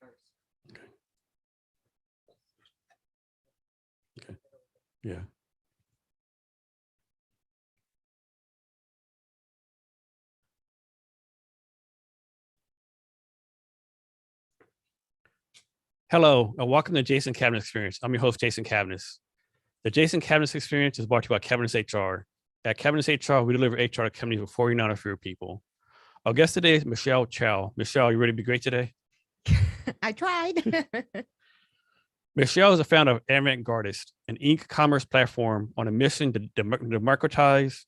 Okay. Okay. Yeah. Hello, and welcome to Jason Cabinets Experience. I'm your host, Jason Cabinets. The Jason Cabinets Experience is brought to you by Cabinets HR. At Cabinets HR, we deliver HR to companies with 49 or fewer people. Our guest today is Michelle Chow. Michelle, you ready to be great today? I tried. Michelle is the founder of Immigrant Gardist, an e-commerce platform on a mission to democratize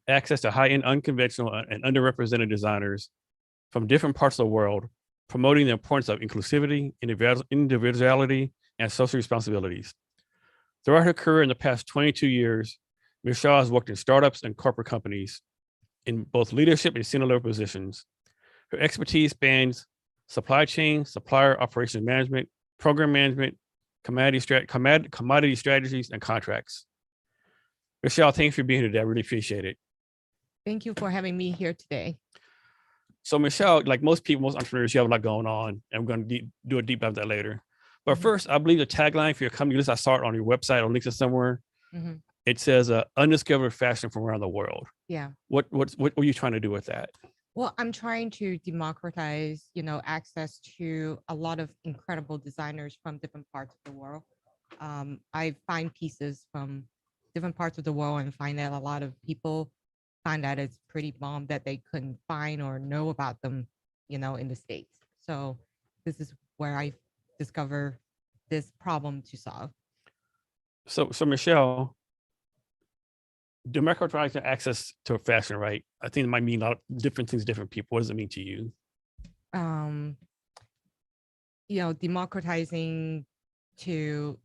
access to high-end, unconventional, and underrepresented designers from different parts of the world, promoting the importance of inclusivity, individuality, and social responsibilities. Throughout her career in the past 22 years, Michelle has worked in startups and corporate companies in both leadership and senior level positions. Her expertise spans supply chain, supplier operations management, program management, commodity strategies, and contracts. Michelle, thanks for being here today. I really appreciate it. Thank you for having me here today. So Michelle, like most people, most entrepreneurs, you have a lot going on, and we're going to do a deep dive of that later. But first, I believe the tagline for your company, I saw it on your website or links it somewhere. It says undiscovered fashion from around the world. Yeah. What are you trying to do with that? Well, I'm trying to democratize, access to a lot of incredible designers from different parts of the world. I find pieces from different parts of the world and find that a lot of people find that it's pretty bomb that they couldn't find or know about them, in the States. So this is where I discover this problem to solve. So Michelle, democratizing access to fashion, right? I think it might mean a lot of different things to different people. What does it mean to you? Democratizing to,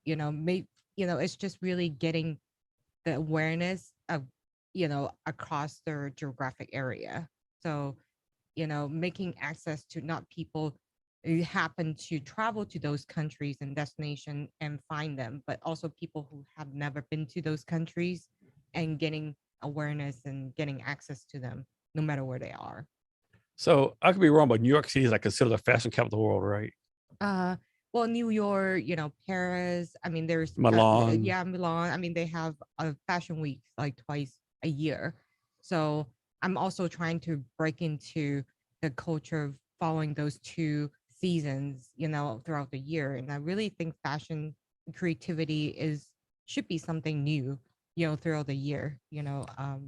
it's just really getting the awareness of, across their geographic area. So, making access to not people who happen to travel to those countries and destination and find them, but also people who have never been to those countries and getting awareness and getting access to them no matter where they are. So I could be wrong, but New York City is like considered the fashion capital of the world, right? Well, New York, Paris. I mean, there's Milan. Milan. I mean, they have a fashion week like twice a year. So I'm also trying to break into the culture of following those two seasons, throughout the year. And I really think fashion creativity should be something new, throughout the year,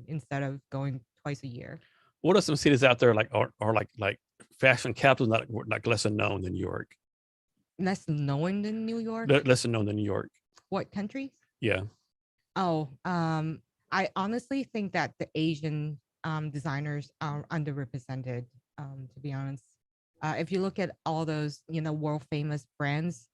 instead of going twice a year. What are some cities out there are like fashion capitals, not like lesser known than New York? Less known than New York? Lesser known than New York. What countries? Yeah. Oh, I honestly think that the Asian designers are underrepresented, to be honest. If you look at all those, world famous brands,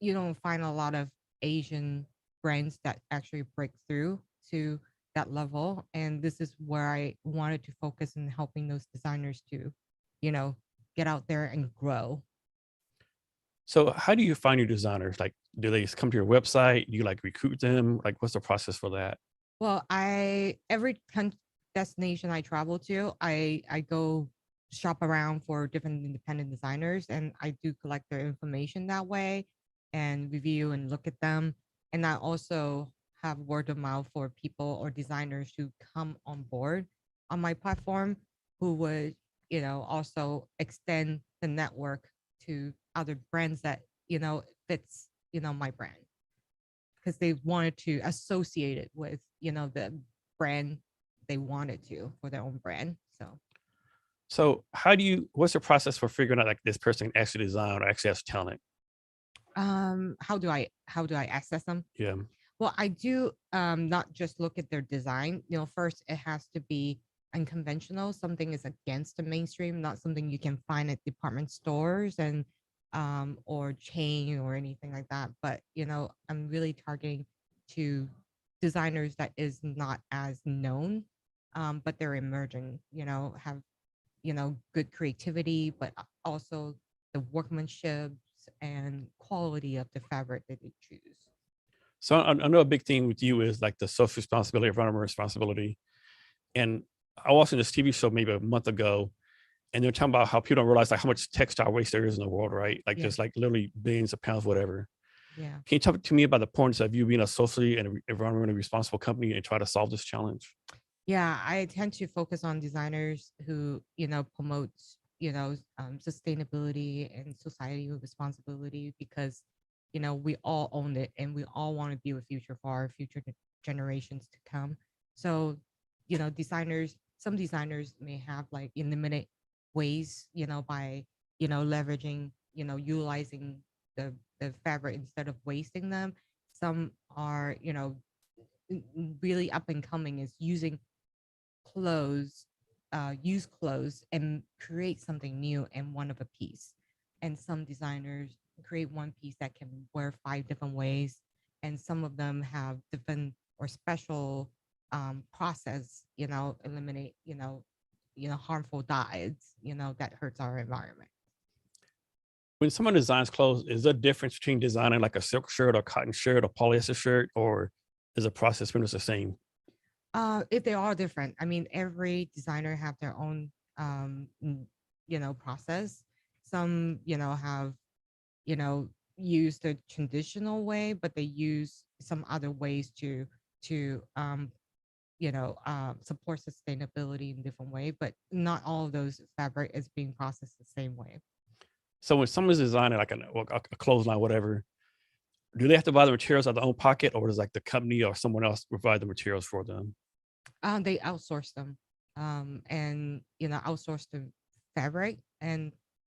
you don't find a lot of Asian brands that actually break through to that level. And this is where I wanted to focus on helping those designers to, get out there and grow. So how do you find your designers? Like, do they just come to your website? Do you like recruit them? Like, what's the process for that? Well, every destination I travel to, I go shop around for different independent designers, and I do collect their information that way and review and look at them. And I also have word of mouth for people or designers who come on board on my platform who would, also extend the network to other brands that, fits, my brand, because they wanted to associate it with, the brand they wanted to for their own brand. So what's the process for figuring out like this person can actually design or actually has talent? How do I access them? Yeah. Well, I do not just look at their design. First it has to be unconventional. Something is against the mainstream, not something you can find at department stores and or chain or anything like that. But I'm really targeting to designers that is not as known, but they're emerging. Have good creativity, but also the workmanship and quality of the fabric that they choose. So I know a big thing with you is like the social responsibility, environmental responsibility. And I watched this TV show maybe a month ago, And they're talking about how people don't realize like how much textile waste there is in the world, right? Like Yeah. just like literally billions of pounds, whatever. Yeah. Can you talk to me about the importance of you being a socially and environmentally responsible company and try to solve this challenge? Yeah, I tend to focus on designers who, promote, sustainability and society responsibility because, we all own it and we all want to be a future for our future generations to come. So, some designers may have like limited ways, by, leveraging, utilizing the fabric instead of wasting them. Some are, really up and coming is using clothes, use clothes and create something new and one of a piece. And some designers create one piece that can wear 5 different ways. And some of them have different or special process, eliminate, harmful dyes, that hurts our environment. When someone designs clothes, is there a difference between designing like a silk shirt or cotton shirt or polyester shirt, or is the process pretty much the same? If they are different, I mean, every designer have their own, process. Some, have, you know, use the traditional way, but they use some other ways to support sustainability in different way. But not all of those fabric is being processed the same way. So when someone's designing like a clothesline, whatever, do they have to buy the materials out of their own pocket, or does like the company or someone else provide the materials for them? They outsource them, and outsource the fabric and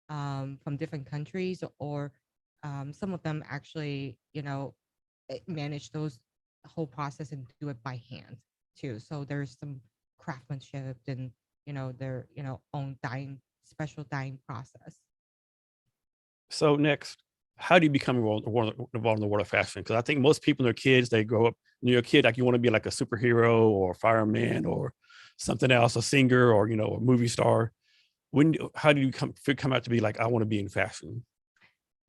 from different countries, or some of them actually manage those whole process and do it by hand too. So there's some craftsmanship and their own dyeing, special dyeing process. So next, how do you become involved in the world of fashion? Because I think most people, when they're kids, they grow up. When you're a kid, like you want to be like a superhero or a fireman or something else, a singer or a movie star. How do you come out to be like I want to be in fashion?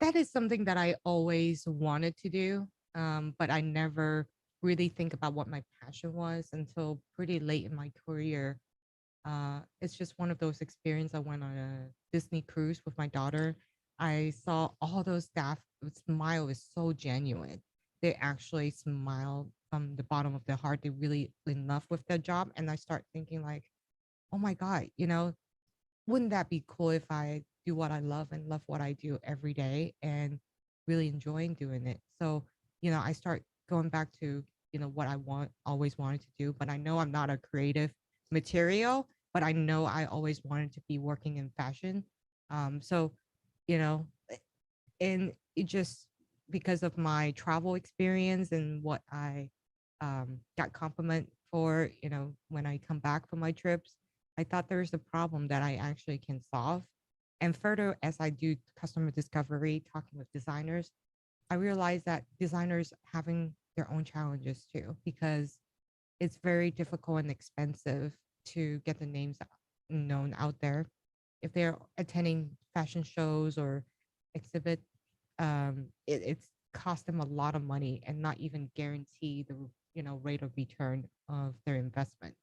That is something that I always wanted to do, but I never really think about what my passion was until pretty late in my career. It's just one of those experiences. I went on a Disney cruise with my daughter. I saw all those staff smile is so genuine. They actually smile from the bottom of their heart. They really in love with their job. And I start thinking like, oh my God, wouldn't that be cool if I do what I love and love what I do every day and really enjoying doing it? So, I start going back to, what I always wanted to do, but I know I'm not a creative material, but I know I always wanted to be working in fashion. So, you know, and it just because of my travel experience and what I got compliment for, when I come back from my trips, I thought there was a problem that I actually can solve. And further, as I do customer discovery, talking with designers, I realized that designers having their own challenges too, because it's very difficult and expensive to get the names known out there. If they're attending fashion shows or exhibit, it's cost them a lot of money and not even guarantee the rate of return of their investment.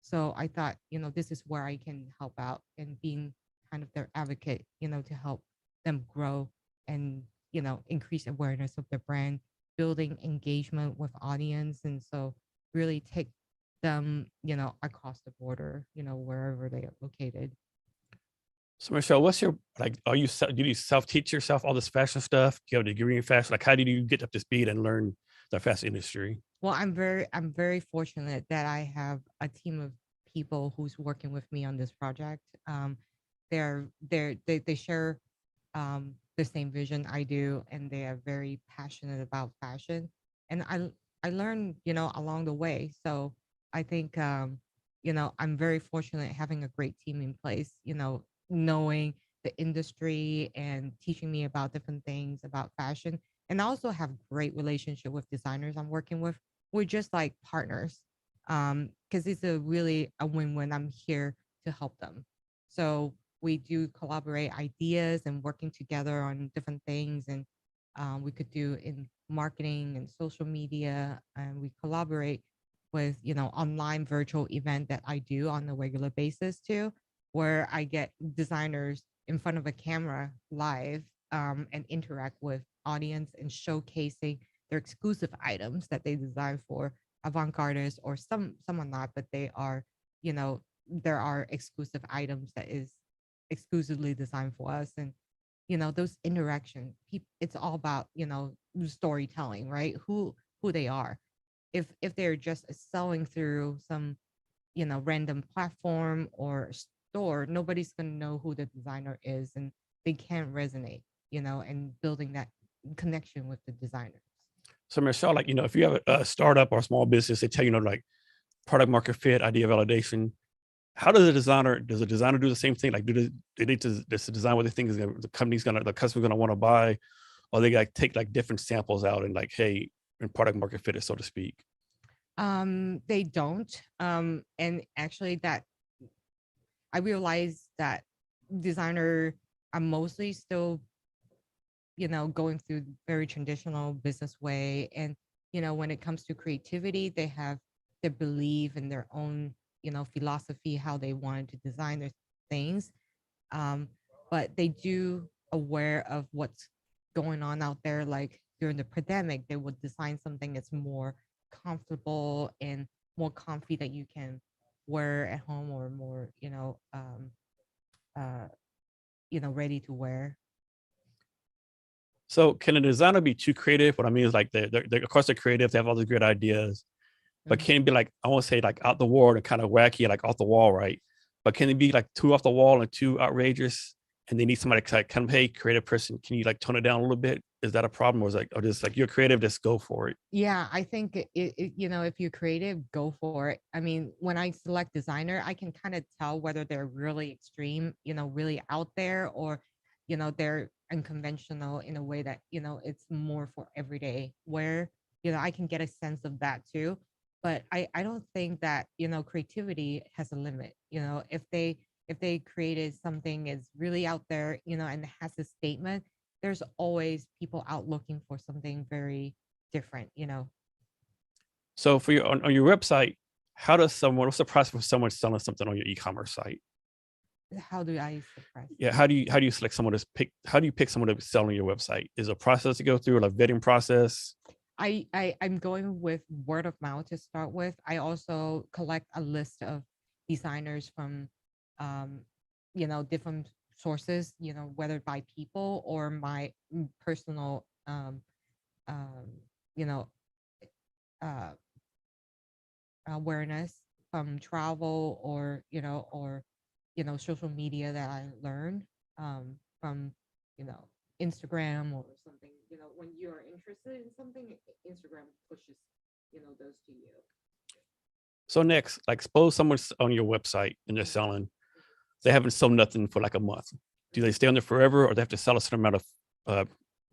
So I thought, this is where I can help out and being kind of their advocate, to help them grow and, increase awareness of their brand, building engagement with audience. And so really take them, across the border, wherever they are located. So Michelle, what's your like? Do you self teach yourself all this fashion stuff? Do you have a degree in fashion? Like, how did you get up to speed and learn the fashion industry? Well, I'm very fortunate that I have a team of people who's working with me on this project. They share the same vision I do, and they are very passionate about fashion. And I learned, along the way. So I think, I'm very fortunate having a great team in place. Knowing the industry and teaching me about different things about fashion, and I also have great relationship with designers I'm working with. We're just like partners, because it's a really a win-win. I'm here to help them. So we do collaborate ideas and working together on different things, and we could do in marketing and social media, and we collaborate with online virtual event that I do on a regular basis too. where I get designers in front of a camera live, and interact with audience and showcasing their exclusive items that they design for avant-gardists, or some are not, but they are, you know, there are exclusive items that is exclusively designed for us. And those interaction, it's all about storytelling, right? Who they are. If they're just selling through some random platform or store, nobody's going to know who the designer is, and they can't resonate, and building that connection with the designer. So Michelle, like, if you have a startup or a small business, they tell you, like product market fit, idea validation. How does the designer do the same thing? Like, do they just design what they think is the customer's gonna want to buy, or they like take like different samples out and like, hey, and product market fit it, so to speak? They don't. And actually, that I realized that designer are mostly still, going through very traditional business way. And, when it comes to creativity, they have their belief in their own, philosophy, how they wanted to design their things. Um, but they do aware of what's going on out there. Like during the pandemic, they would design something that's more comfortable and more comfy that you can wear at home, or more, uh, ready to wear. So can a designer be too creative? What I mean is like of course they're creative, they have all these great ideas, but Mhm. can it be like, I won't say like out the wall and kind of wacky, like off the wall, right? But can it be like too off the wall and too outrageous? And they need somebody to like, kind of, hey, creative person, can you like tone it down a little bit? Is that a problem? Or is like, or just like you're creative, just go for it? Yeah, I think if you're creative, go for it. I mean, when I select designer, I can kind of tell whether they're really extreme, really out there, or, they're unconventional in a way that, it's more for everyday wear. I can get a sense of that too. But I don't think that, creativity has a limit. If they created something is really out there, and has a statement, there's always people out looking for something very different. So for your on your website, what's the process for someone selling something on your e-commerce site? How do I suppress? Yeah, how do you select someone to pick? How do you pick someone to sell on your website? Is a process to go through, like vetting process? I'm going with word of mouth to start with. I also collect a list of designers from, um, different sources, whether by people or my personal, um, you know, uh, awareness from travel, or social media that I learned, from you know Instagram or something. When you're interested in something, Instagram pushes those to you. So next, like suppose someone's on your website and they're selling, they haven't sold nothing for like a month. Do they stay on there forever, or they have to sell a certain amount of uh,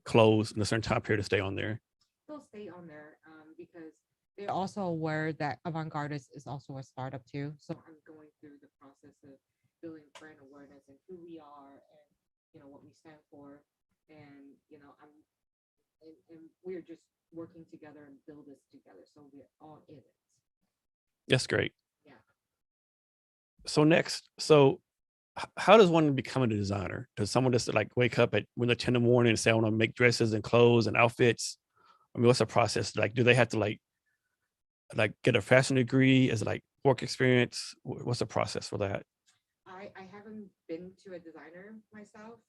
clothes in a certain time period to stay on there? They'll stay on there, because they're also aware that Avant Gardist is also a startup too. So I'm going through the process of building brand awareness and who we are, and what we stand for. And and we're just working together and build this together. So we're all in it. That's great. Yeah. So next, how does one become a designer? Does someone just like wake up at when they're 10 in the morning and say, I want to make dresses and clothes and outfits? I mean, what's the process? Like, do they have to like get a fashion degree? Is it like work experience? What's the process for that? I haven't been to a designer myself,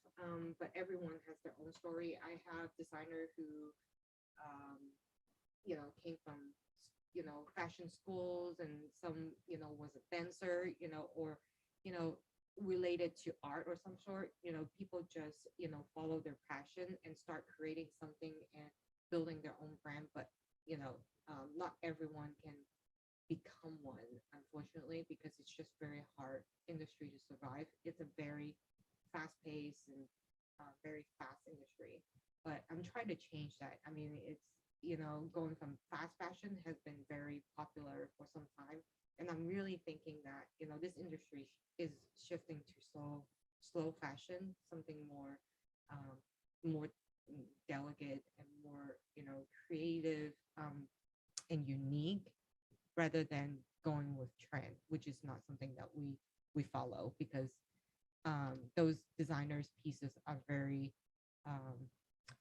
but everyone has their own story. I have designer who, um, came from, fashion schools, and some, was a dancer, or, you know, related to art or some sort. People just, follow their passion and start creating something and building their own brand. But, not everyone can become one, unfortunately, because it's just very hard industry to survive. It's a very fast paced and, very fast industry. But I'm trying to change that. I mean, it's, going from fast fashion has been very popular for some time. And I'm really thinking that, this industry is shifting to slow fashion, something more, more delicate and more, creative, and unique, rather than going with trend, which is not something that we we follow, because those designers' pieces are very um,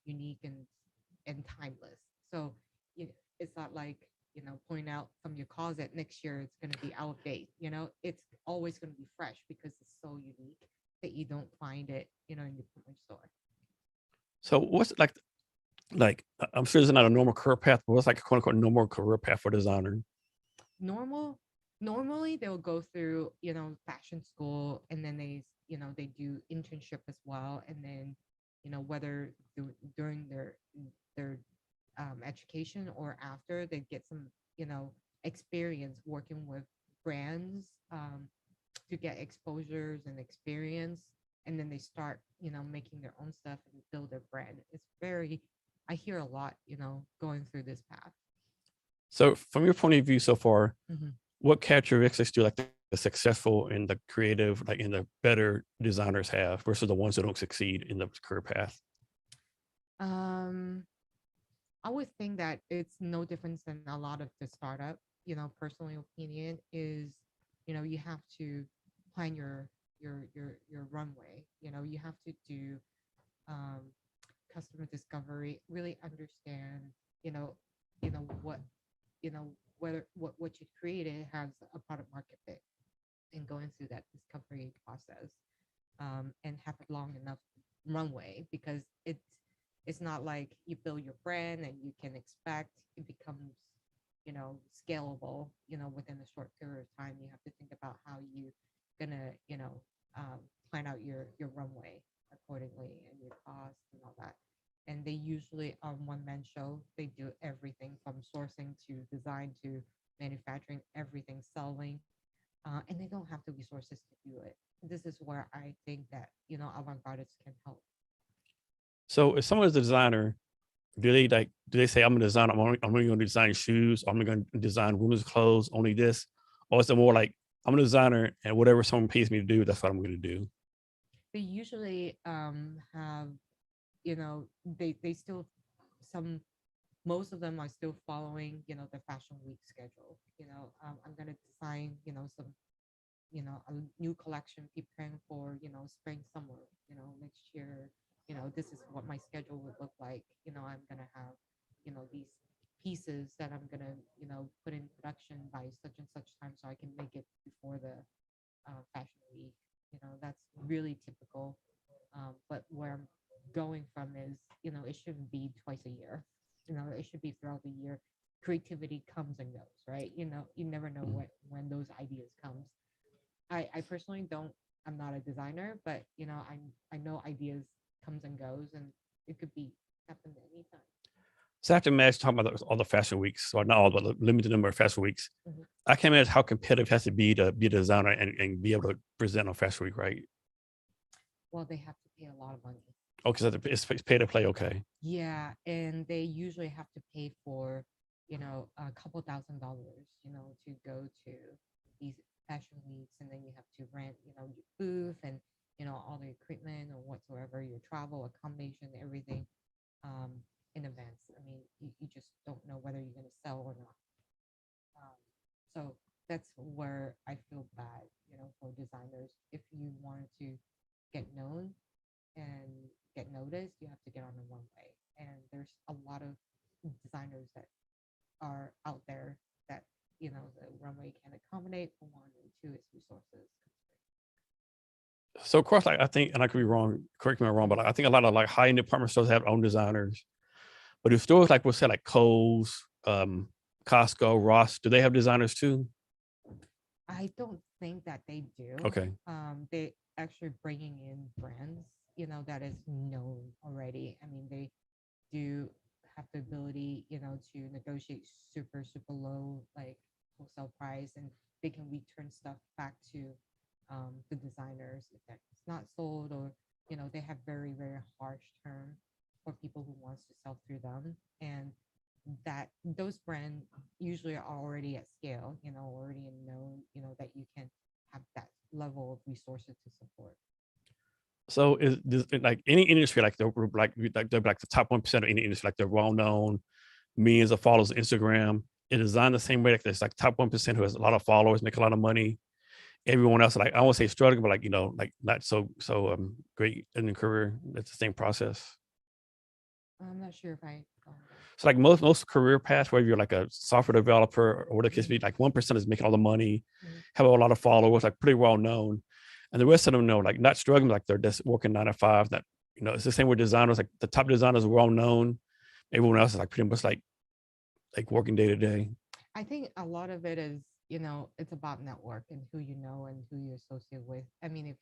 unique and timeless. So you know, it's not like, pulling out from your closet next year it's going to be out of date. It's always going to be fresh because it's so unique that you don't find it, in your department store. So what's I'm sure it's not a normal career path, but what's like a quote unquote normal career path for designer? Normal Normally they'll go through, fashion school, and then they do internship as well, and then, whether during their education or after, they get some, experience working with brands, to get exposures and experience, and then they start, making their own stuff and build their brand. I hear a lot, going through this path. So from your point of view so far, Mhm. what characteristics do like the successful and the creative, like in the better designers have versus the ones who don't succeed in the career path? um I would think that it's no difference than a lot of the startup. Personal opinion is, you have to plan your runway. You have to do um, customer discovery, really understand, you know, what, whether what you created has a product market fit, and going through that discovery process, and have a long enough runway, because it's not like you build your brand and you can expect it becomes, scalable, within a short period of time. You have to think about how you gonna, plan out your runway accordingly, and your costs and all that. And they usually are one man show. They do everything from sourcing to design to manufacturing, everything, selling, and they don't have the resources to do it. This is where I think that, avant-gardists can help. So if someone's a designer, do they say I'm a designer, I'm only going to design shoes, or I'm going to design women's clothes, only this? Or is it more like I'm a designer and whatever someone pays me to do, that's what I'm going to do? They usually have, they still, some most of them are still following, the fashion week schedule. I'm gonna design, some, a new collection, preparing for, spring, summer, next year. This is what my schedule would look like. I'm gonna have, these pieces that I'm gonna, put in production by such and such time, so I can make it before the fashion week. That's really typical. But where I'm going from is, it shouldn't be twice a year. It should be throughout the year. Creativity comes and goes, right? You never know when those ideas comes. I personally don't. I'm not a designer, but I know ideas comes and goes, and it could be happen anytime. So I have to imagine talking about all the fashion weeks, or not all, but the limited number of fashion weeks. Mhm. I can't imagine how competitive it has to be a designer and be able to present on fashion week, right? Well, they have to pay a lot of money. Oh, because it's pay to play. Okay. Yeah, and they usually have to pay for, a couple $1,000s, to go to these fashion weeks, and then you have to rent, your booth, and all the equipment or whatsoever, your travel, accommodation, everything, um, in advance. I mean, you just don't know whether you're going to sell or not. Um, so that's where I feel bad, for designers. If you wanted to get known and get noticed, you have to get on the runway. And there's a lot of designers that are out there that, the runway can accommodate, for one, and two, its resources. So of course, like I think, and I could be wrong, correct me if I'm wrong, but I think a lot of like high-end department stores have their own designers. But if stores like we'll say like Kohl's, Costco, Ross, do they have designers too? I don't think that they do. Okay. They actually bringing in brands, that is known already. I mean, they do have the ability, to negotiate super low, like, wholesale price, and they can return stuff back to the designers if that's not sold, or they have very harsh term for people who wants to sell through them, and that those brands usually are already at scale, already known, that you can have that level of resources to support. So is this like any industry, like they're like the top 1% of any industry, like they're well known, millions of followers on Instagram. It is designed the same way, like there's like top 1% who has a lot of followers, make a lot of money. everyone else, like I won't say struggling, but like, like not great in the career. That's the same process. I'm not sure if I follow that. So like most career paths, whether you're like a software developer or whatever the case be, like 1% is making all the money, Mhm. have a lot of followers, like pretty well known. And the rest of them know, like not struggling, like they're just working 9 to 5. That, it's the same with designers, like the top designers are well known. Everyone else is like pretty much like working day to day. I think a lot of it is, it's about network and who you know and who you associate with. I mean, if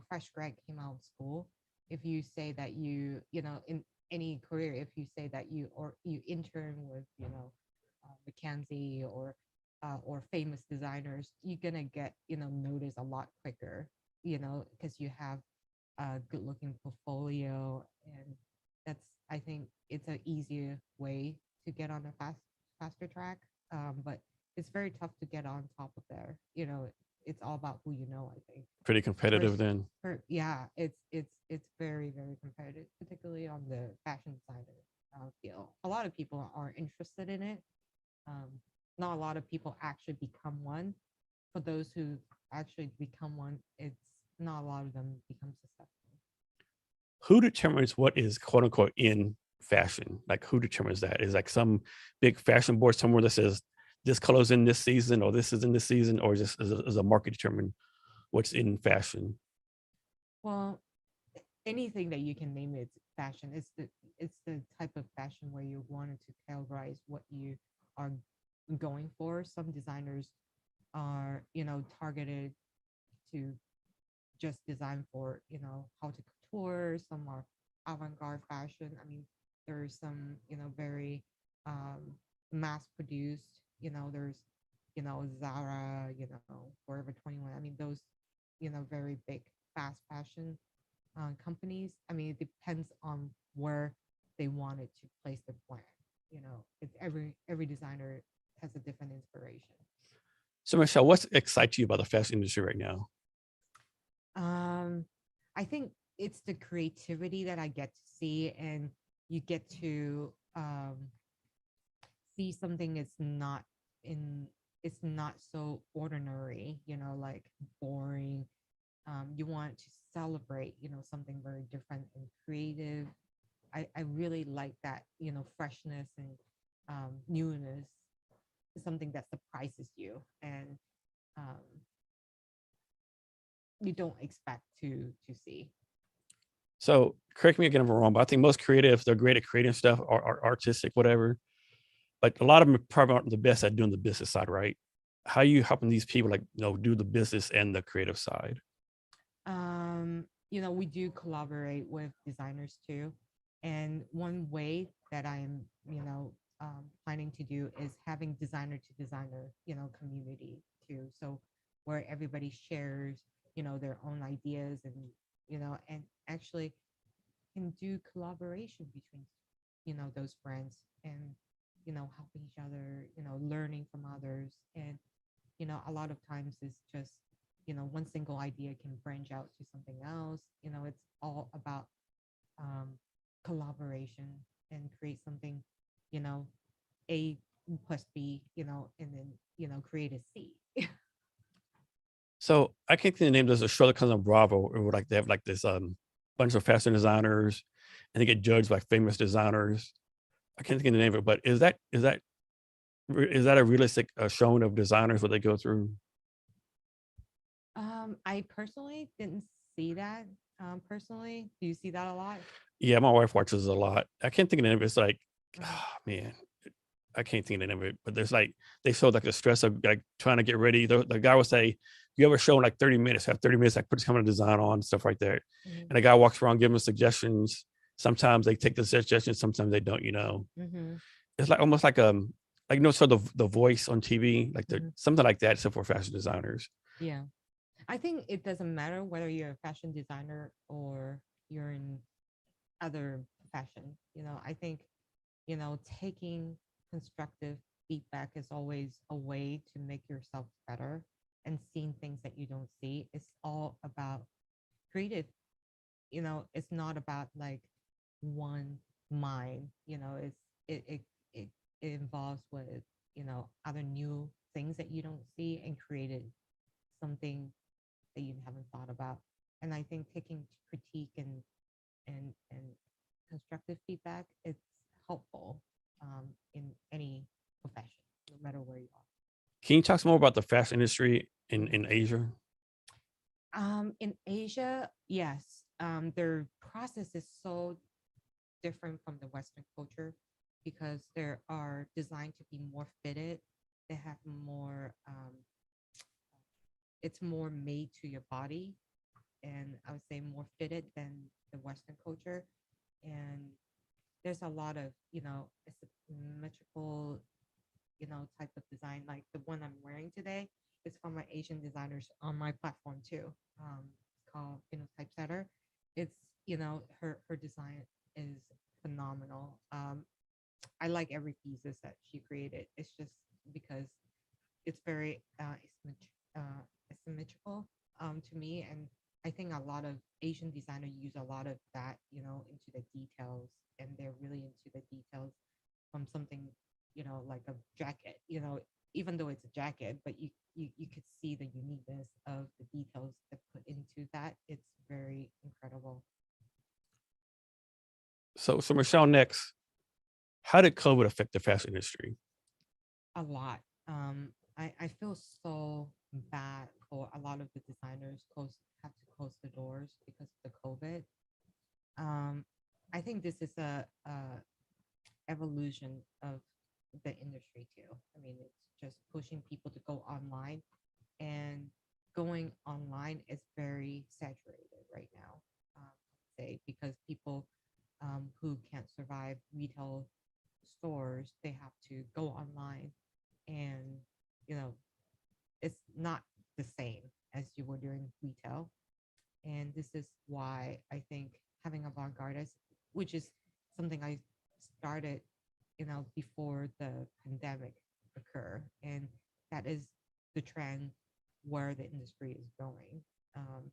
fresh grad came out of school, if you say that in any career, if you say that you intern with, McKinsey or famous designers, you're gonna get, noticed a lot quicker, because you have a good looking portfolio, and I think it's an easier way to get on a faster track. But it's very tough to get on top of there. It's all about who you know, I think. Pretty competitive then. Yeah, it's very, very competitive, particularly on the fashion designer field. A lot of people are interested in it. Um, Not a lot of people actually become one. For those who actually become one, it's not a lot of them become successful. Who determines what is quote unquote in fashion? Like who determines that? Is like some big fashion board somewhere that says this color's in this season or this is in this season, or just is a market determine what's in fashion? Well, anything that you can name it fashion. It's the type of fashion where you wanted to categorize what you are going for. Some designers are, targeted to just design for, how to couture. Some are avant-garde fashion. I mean, there's some, very um, mass produced, there's, Zara, Forever 21. I mean, those, very big fast fashion companies. I mean, it depends on where they wanted to place the plan. It's every designer has a different inspiration. So Michelle, what excites you about the fashion industry right now? Um, I think it's the creativity that I get to see, and you get to see something in it's not so ordinary, like boring. You want to celebrate, something very different and creative. I really like that, freshness and newness is something that surprises you, and um, you don't expect to see. So correct me again if I'm wrong, but I think most creatives, they're great at creating stuff or artistic, whatever. But a lot of them probably aren't the best at doing the business side, right? How are you helping these people like do the business and the creative side? We do collaborate with designers too. And one way that I'm, planning to do is having designer to designer, community too. So where everybody shares, their own ideas and actually can do collaboration between, those friends and, helping each other, learning from others. And a lot of times it's just, one single idea can branch out to something else. It's all about um, collaboration and create something, you know, A plus B, and then, create a C. So I can't think of the name. There's a show that comes on Bravo, where like they have like this bunch of fashion designers, and they get judged by famous designers. I can't think of the name of it, but is that a realistic showing of designers what they go through? I personally didn't see that. Personally, do you see that a lot? Yeah, my wife watches a lot. I can't think of the name of it. It's like, oh, man, I can't think of the name of it. But there's like they show like the stress of like trying to get ready. The guy will say, "You ever show in like 30 minutes? Have 30 minutes, like put some kind of design on stuff right there." Mm-hmm. And the guy walks around giving suggestions. Sometimes they take the suggestions, sometimes they don't. Mm-hmm. It's like almost like so the voice on TV, like the Mm-hmm. something like that, except for fashion designers. Yeah. I think it doesn't matter whether you're a fashion designer or you're in other fashion. I think, taking constructive feedback is always a way to make yourself better, and seeing things that you don't see. It's all about creative. It's not about like one mind. It it it, it involves with, other new things that you don't see and create it something that you haven't thought about. And I think taking critique and constructive feedback, it's helpful in any profession, no matter where you are. Can you talk some more about the fashion industry in Asia? In Asia, yes, their process is so different from the Western culture because they are designed to be more fitted. They have more, it's more made to your body, and I would say more fitted than the Western culture. And there's a lot of, symmetrical, type of design. Like the one I'm wearing today is from my Asian designers on my platform too. It's called Untitled Chapter. It's, her design is phenomenal. I like every pieces that she created. It's just because it's very asymmetrical to me, and I think a lot of Asian designers use a lot of that, into the details, and they're really into the details from something, like a jacket, even though it's a jacket, but you could see the uniqueness of the details that put into that. It's very incredible. So Michelle, next, how did COVID affect the fashion industry? A lot. I feel so bad for a lot of the designers have to close the doors because of the COVID. Um, I think this is a evolution of the industry too. I mean, it's just pushing people to go online, and going online is very saturated right now. Say because people who can't survive retail stores, they have to go online, and you know it's not the same as you were doing retail. And this is why I think having avant-gardist, which is something I started, before the pandemic occur, and that is the trend where the industry is going. Um,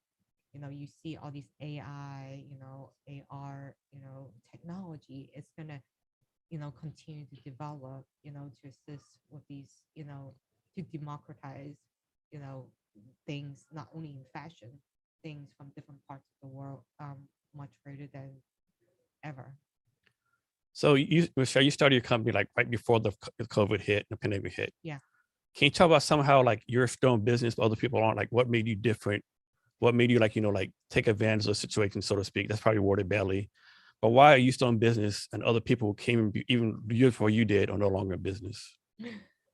you see all these AI, AR, technology. It's gonna, continue to develop, to assist with these, to democratize, you know, things not only in fashion, things from different parts of the world, much greater than ever. So Michelle, you started your company like right before the COVID hit, the pandemic hit. Yeah. Can you talk about somehow like you're still in business, but other people aren't? Like, what made you different? What made you like, like take advantage of the situation, so to speak? That's probably worded badly. But why are you still in business and other people who came even years before you did are no longer in business?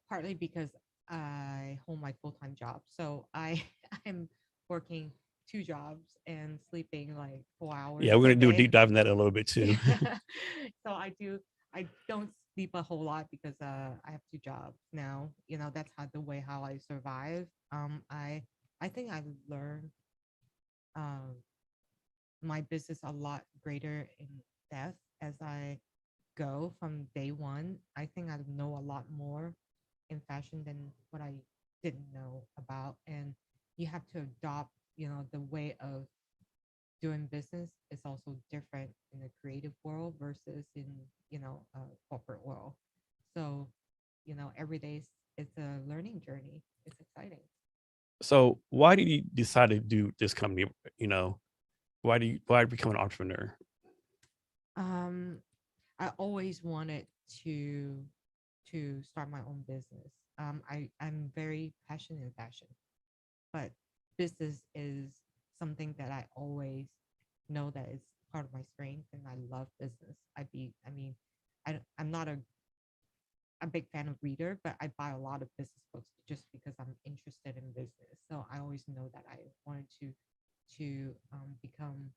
Partly because I hold my full-time job. So I am working two jobs and sleeping like 4 hours Yeah, we're per gonna do a day. deep dive in that a little bit too. Yeah. So I don't sleep a whole lot because I have two jobs now. That's the way how I survive. I think I learned um my business a lot greater in depth as I go from day one. I think I know a lot more in fashion than what I didn't know about. And you have to adopt, the way of doing business is also different in the creative world versus in, a corporate world. So, every day it's a learning journey. It's exciting. So why did you decide to do this company? You know, why become an entrepreneur? Um, I always wanted to start my own business. I'm very passionate in fashion, but business is something that I always know that is part of my strength, and I love business. I mean, I'm not a big fan of reader, but I buy a lot of business books just because I'm interested in business. So I always know that I wanted to become,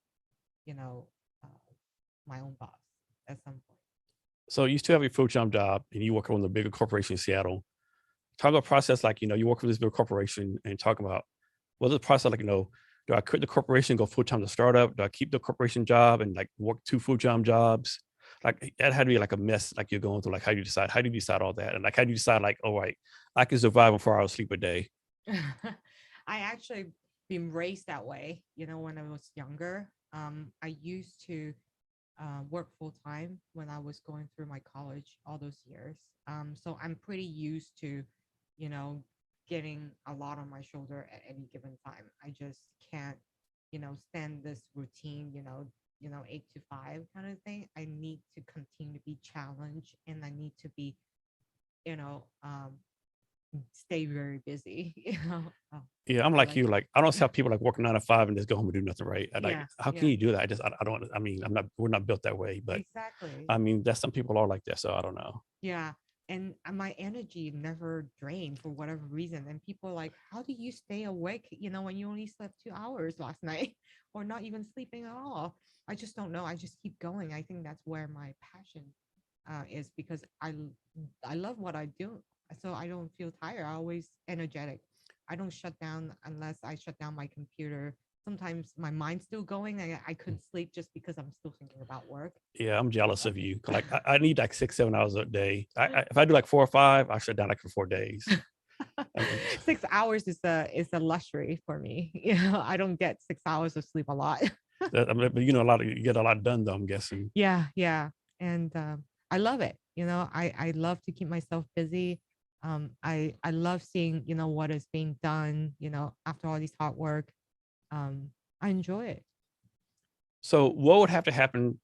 you know, uh, my own boss at some point. So you still have your full-time job and you work on the bigger corporation in Seattle. Talk about process like, you work for this big corporation and talk about what's the process like, do I quit the corporation, go full-time to startup? Do I keep the corporation job and like work two full-time jobs? Like that had to be like a mess, like you're going through, like how do you decide all that? And like, how do you decide like, all right, I can survive on 4 hours sleep a day? I actually been raised that way. When I was younger, I used to work full time when I was going through my college all those years. So I'm pretty used to, you know, getting a lot on my shoulder at any given time. I just can't, stand this routine, 8 to 5 kind of thing. I need to continue to be challenged, and I need to be, you know, stay very busy. Yeah, I'm I like like, you. Like, I don't see how people like work 9 to 5 and just go home and do nothing, right? I like, yeah, how can yeah, you do that? I don't. I mean, we're not built that way. But exactly. I mean, that's some people are like that. So I don't know. Yeah. And my energy never drained for whatever reason. And people are like, how do you stay awake, when you only slept 2 hours last night or not even sleeping at all? I just don't know. I just keep going. I think that's where my passion is, because I love what I do. So I don't feel tired. I always energetic. I don't shut down unless I shut down my computer. Sometimes my mind's still going. I couldn't sleep just because I'm still thinking about work. Yeah, I'm jealous of you. Like, I need like 6, 7 hours a day. If I do like 4 or 5, I shut down like for 4 days. 6 hours is a luxury for me. I don't get 6 hours of sleep a lot. But you get a lot done though, I'm guessing. Yeah, yeah. And I love it. I love to keep myself busy. I love seeing, what is being done, after all this hard work. I enjoy it. So what would have to happen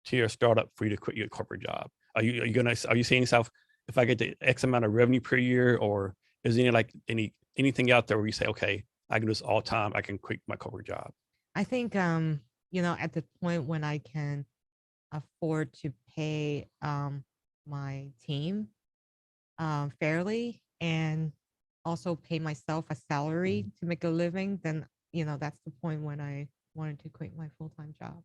to your startup for you to quit your corporate job? Are you saying yourself, if I get the X amount of revenue per year, or is there anything out there where you say, okay, I can do this all time, I can quit my corporate job? I think at the point when I can afford to pay my team fairly, and also pay myself a salary to make a living, then that's the point when I wanted to quit my full-time job.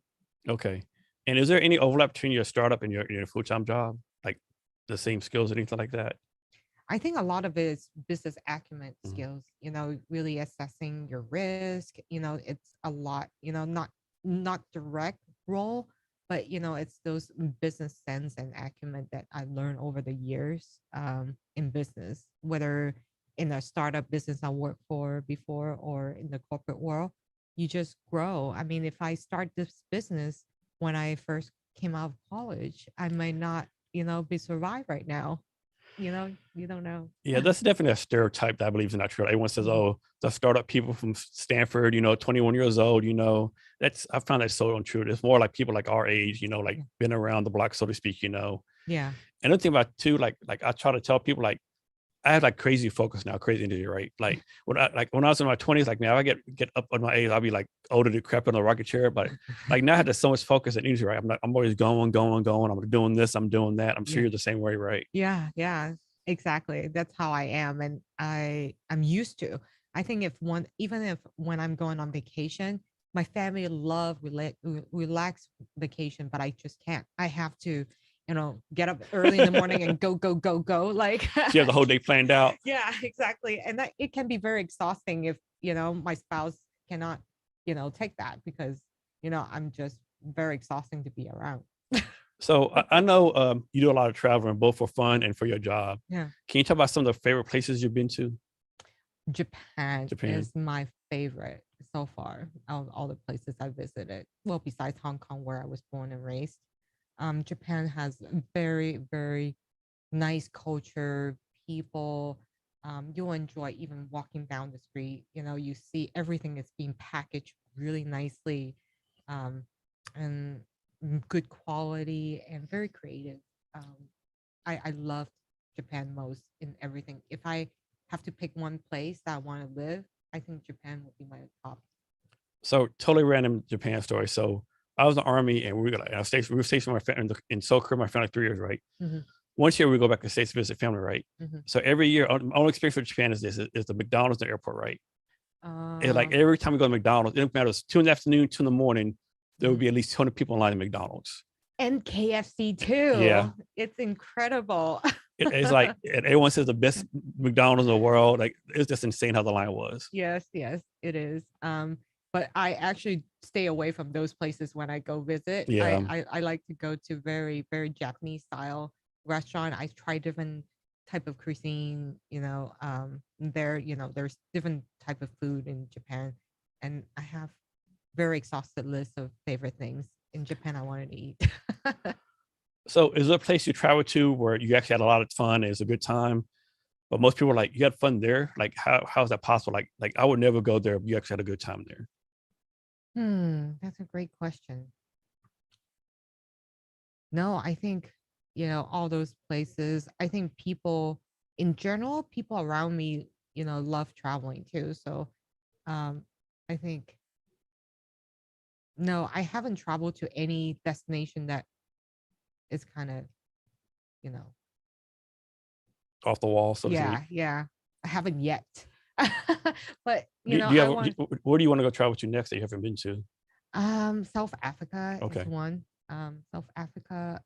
Okay. And is there any overlap between your startup and your full-time job? Like the same skills, anything like that? I think a lot of it is business acumen Mhm. skills, really assessing your risk. It's a lot, not direct role, but it's those business sense and acumen that I learned over the years in business, whether in a startup business I worked for before or in the corporate world. You just grow. I mean, if I start this business when I first came out of college, I might not, be survived right now. You don't know. Yeah, that's definitely a stereotype that I believe is not true. Everyone says, Mhm. oh, the startup people from Stanford, 21 years old, I found that so untrue. It's more like people like our age, like Yeah. been around the block, so to speak. Yeah. Another thing about too, like I try to tell people, like, I have like crazy focus now, crazy energy, right? Like when I was in my 20s, like now I get up on my age, I'll be like older to crap on the rocket chair. But like now I had so much focus and energy, right? I'm always going, going, going. I'm doing this, I'm doing that. I'm sure Yeah. you're the same way, right? Yeah. Yeah. Exactly. That's how I am. And I'm used to. I think even if when I'm going on vacation, my family love relax vacation, but I just can't. I have to, get up early in the morning and go, go, go, go. Like, So you have the whole day planned out. yeah, exactly. And that it can be very exhausting if, my spouse cannot, take that, because, I'm just very exhausting to be around. So I know you do a lot of traveling, both for fun and for your job. Yeah. Can you talk about some of the favorite places you've been to? Japan Japan. is my favorite so far out of all the places I visited. Well, besides Hong Kong, where I was born and raised. Japan has very, very nice culture, people. You'll enjoy even walking down the street. You see everything is being packaged really nicely, um, and good quality and very creative. Um, I love Japan most in everything. If I have to pick one place that I want to live, I think Japan would be my top. So totally random Japan story. So I was in the army, and we were stationed with my family in Seoul, Korea, my family, like 3 years, right? Mhm, Once a year we go back to the States to visit family, right? mhm. So every year, my only experience with Japan is is the McDonald's in the airport, right? And like Uh, every time we go to McDonald's, it matters 2 in the afternoon, 2 in the morning, there would mhm. be at least 200 people in line at McDonald's. And KFC Yeah. too. It's incredible. It's like, and everyone says the best McDonald's in the world. Like, it's just insane how the line was. Yes, yes, it is. But I actually stay away from those places when I go visit. Yeah. I like to go to very, very Japanese style restaurant. I try different type of cuisine, there, there's different type of food in Japan. And I have very exhausted list of favorite things in Japan I wanted to eat. So is there a place you traveled to where you actually had a lot of fun? It was a good time? But most people are like, you had fun there. Like, how is that possible? Like I would never go there if you actually had a good time there. That's a great question. No, I think, all those places, I think people in general, people around me, love traveling too. So um I think no, I haven't traveled to any destination that is kind of, you know, Off the wall, so to speak. yeah. I haven't yet. But, Do you I have want where do you want to go travel to next that you haven't been to? South Africa is Okay. one. South Africa,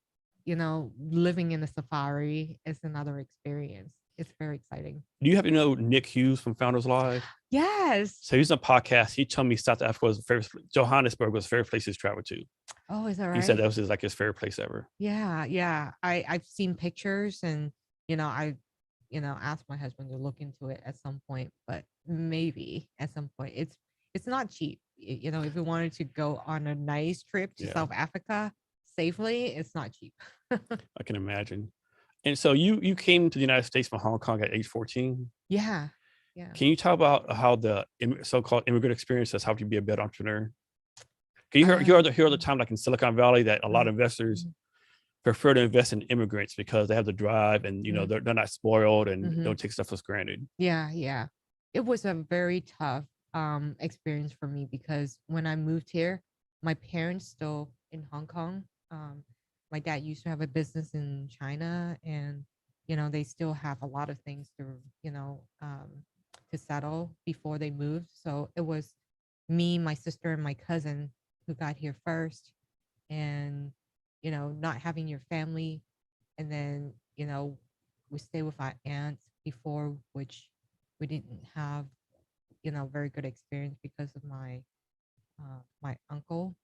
living in a safari is another experience. It's very exciting. Do you happen to know Nick Hughes from Founders Live? Yes. So he's on a podcast. He told me South Africa was the favorite, Johannesburg was the favorite place he's traveled to. Oh, is that He said right? that was like his favorite place ever. Yeah. I've seen pictures and I asked my husband to look into it at some point, but maybe at some point. It's not cheap. If we wanted to go on a nice trip to Yeah, South Africa safely, it's not cheap. I can imagine. And so you came to the United States from Hong Kong at age 14. Yeah. Yeah. Can you talk about how the so-called immigrant experience has helped you be a better entrepreneur? Can you hear the time like in Silicon Valley that a lot of investors mhm, prefer to invest in immigrants because they have the drive and mhm, they're not spoiled and mhm. don't take stuff for granted. Yeah. It was a very tough experience for me because when I moved here, my parents still in Hong Kong. Um, my dad used to have a business in China, and they still have a lot of things to settle before they moved. So it was me, my sister, and my cousin who got here first, and not having your family, and then we stay with our aunts before, which we didn't have very good experience because of my uncle.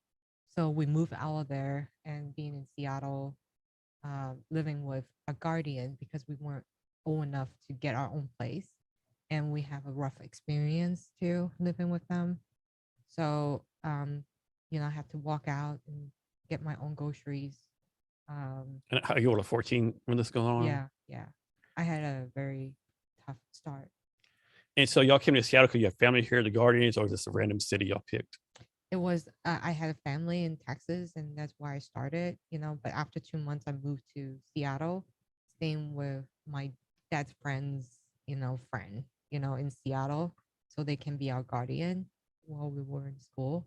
So we moved out of there and being in Seattle, living with a guardian because we weren't old enough to get our own place, and we have a rough experience too living with them. So I have to walk out and get my own groceries. And how you were 14 when this goes on? Yeah. I had a very tough start. And so y'all came to Seattle because you have family here, the Guardians, or just a random city y'all picked? It was I had a family in Texas, and that's where I started. But after 2 months, I moved to Seattle, staying with my dad's friends, friend, in Seattle, so they can be our guardian while we were in school.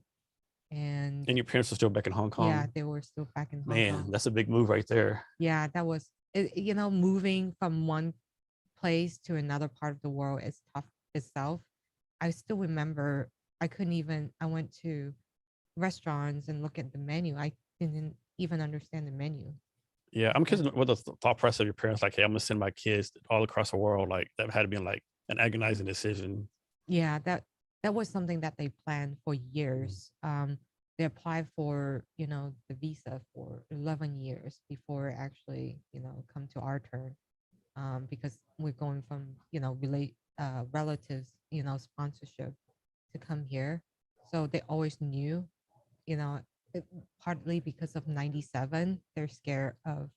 And And your parents are still back in Hong yeah, Kong? they were still back in Hong Man, Kong. that's a big move right there. Yeah, that was moving from one place to another part of the world is tough itself. I still remember I went to restaurants and look at the menu. I didn't even understand the menu. Yeah, I'm curious what the thought process of your parents like, hey, I'm gonna send my kids all across the world. Like that had to be like an agonizing decision. Yeah, that was something that they planned for Mm. years. They applied for, the visa for 11 years before it actually, come to our turn. Because we're going from, relatives, sponsorship to come here. So they always knew, you know, it, partly because of 97, they're scared of,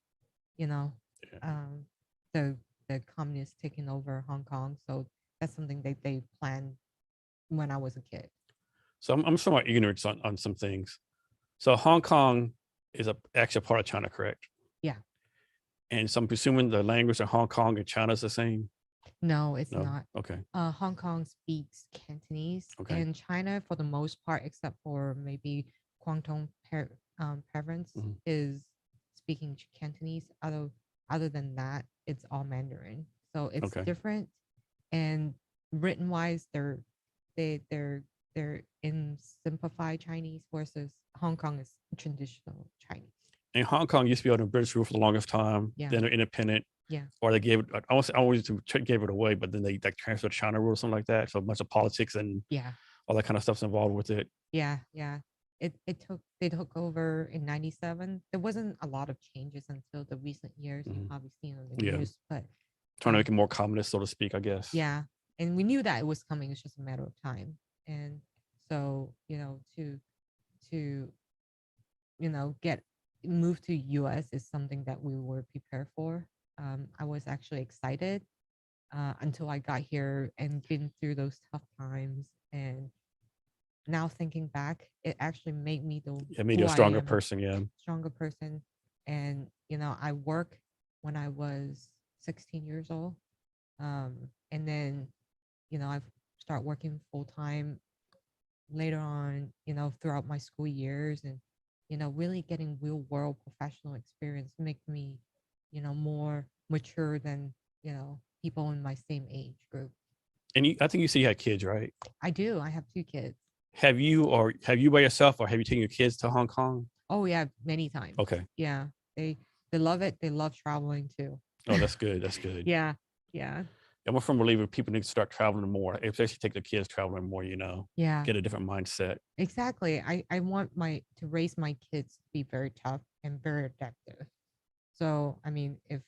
you know, Yeah. um, the communists taking over Hong Kong. So that's something they planned when I was a kid. So I'm somewhat ignorant on some things. So Hong Kong is actually a part of China, correct? Yeah. And so I'm presuming the language of Hong Kong and China is the same. No, it's No. not. Okay. Hong Kong speaks Cantonese, Okay. and China, for the most part, except for maybe Guangdong province, Mhm. is speaking Cantonese. Other than that, it's all Mandarin. So it's Okay. different, and written wise, they they're in simplified Chinese, versus Hong Kong is traditional Chinese. And Hong Kong used to be under British rule for the longest time. Yeah, Then they're independent, yeah, or they gave it. I always gave it away, but then they like transferred to China rule or something like that. So a bunch of politics and yeah. all that kind of stuff's involved with it. Yeah. They took over in 97. There wasn't a lot of changes until the recent years. You've Mhm. probably seen on the Yeah, news, but trying to make it more communist, so to speak, I guess. yeah, and we knew that it was coming. It's just a matter of time. And so, to get move to US is something that we were prepared for. I was actually excited until I got here and been through those tough times. And now thinking back, it actually made me the It made you who a I stronger am, person. Yeah. stronger person. And I work when I was 16 years old, and then I've start working full time later on, throughout my school years, and really getting real world professional experience make me, more mature than people in my same age group. And I think you said you had kids, right? I do. I have 2 kids. Have you by yourself, or have you taken your kids to Hong Kong? Oh yeah, many times. Okay. Yeah, they love it. They love traveling too. Oh, that's good. That's good. Yeah, yeah, I'm a firm believer people need to start traveling more, especially take their kids traveling more, yeah. get a different mindset. Exactly. I want my to raise my kids to be very tough and very adaptive. So, I mean, if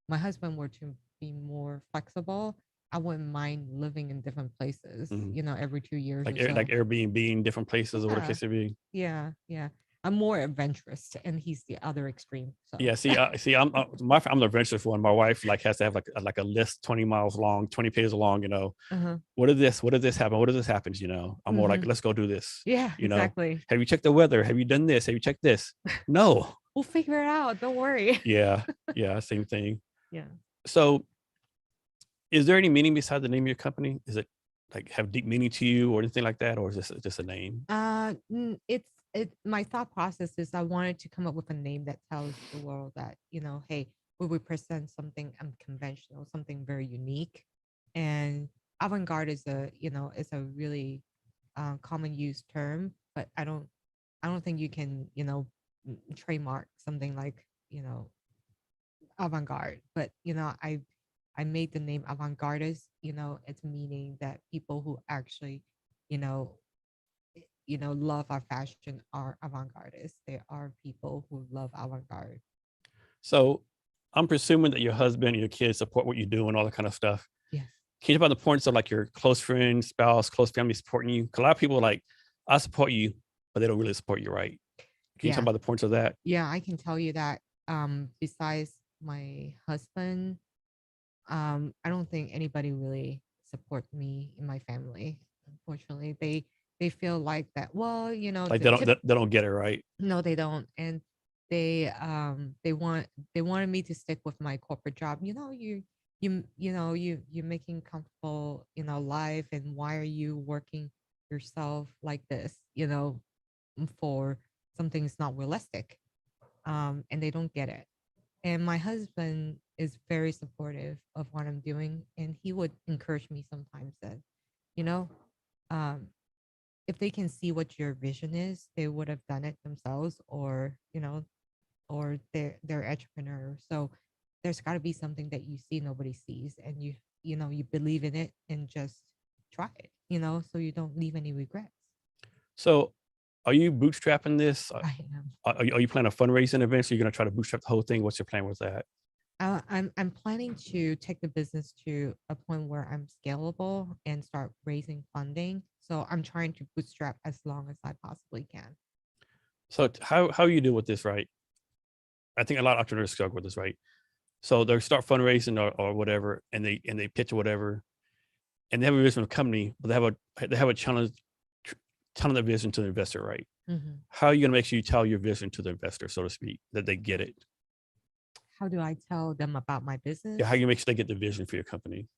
my husband were to be more flexible, I wouldn't mind living in different places, Mhm. every 2 years or Like so. Airbnb in different places or whatever Yeah, case it be. yeah, yeah. I'm more adventurous, and he's the other extreme. So, Yeah, see, I'm the adventurous one. My wife has to have like a list 20 miles long, 20 pages long. uh-huh. What did this? What did this happen? What did this happen? I'm more like, Mhm. let's go do this. Yeah, exactly. Have you checked the weather? Have you done this? Have you checked this? No. We'll figure it out. Don't worry. Yeah, yeah, same thing. Yeah. So, is there any meaning beside the name of your company? Is it like have deep meaning to you or anything like that, or is this just a name? It's my thought process is I wanted to come up with a name that tells the world that, hey, we represent something unconventional, something very unique. And avant-garde is a really common use term, but I don't think you can, trademark something like, avant-garde. But I made the name avant-gardist. It's meaning that people who actually, you know, love our fashion are avant-gardists. They are people who love avant-garde. So, I'm presuming that your husband and your kids support what you do and all that kind of stuff. Yes. Can you talk about the importance of like your close friends, spouse, close family supporting you? 'Cause a lot of people are like, I support you, but they don't really support you, right? Can you talk Yeah. about the points of that? Yeah, I can tell you that besides my husband, I don't think anybody really support me in my family. Unfortunately, they feel like that. Well, Like the tip. they don't get it, right? No, they don't, and they wanted me to stick with my corporate job. You're making comfortable life, and why are you working yourself like this? For something that's not realistic. And they don't get it. And my husband is very supportive of what I'm doing, and he would encourage me sometimes that, you know, um, if they can see what your vision is, they would have done it themselves, or or they're entrepreneur. So there's got to be something that you see nobody sees, and you believe in it and just try it. So you don't leave any regrets. So, are you bootstrapping this? I am. Are you planning a fundraising event? So you're going to try to bootstrap the whole thing? What's your plan with that? I'm planning to take the business to a point where I'm scalable and start raising funding. So I'm trying to bootstrap as long as I possibly can. So how you do with this, right? I think a lot of entrepreneurs struggle with this, right? So they start fundraising or whatever, and they pitch or whatever, and they have a vision of a company, but they have a challenge telling the vision to the investor, right? Mhm. How are you going to make sure you tell your vision to the investor, so to speak, that they get it? How do I tell them about my Yeah, how business? you make sure they get the vision for your company?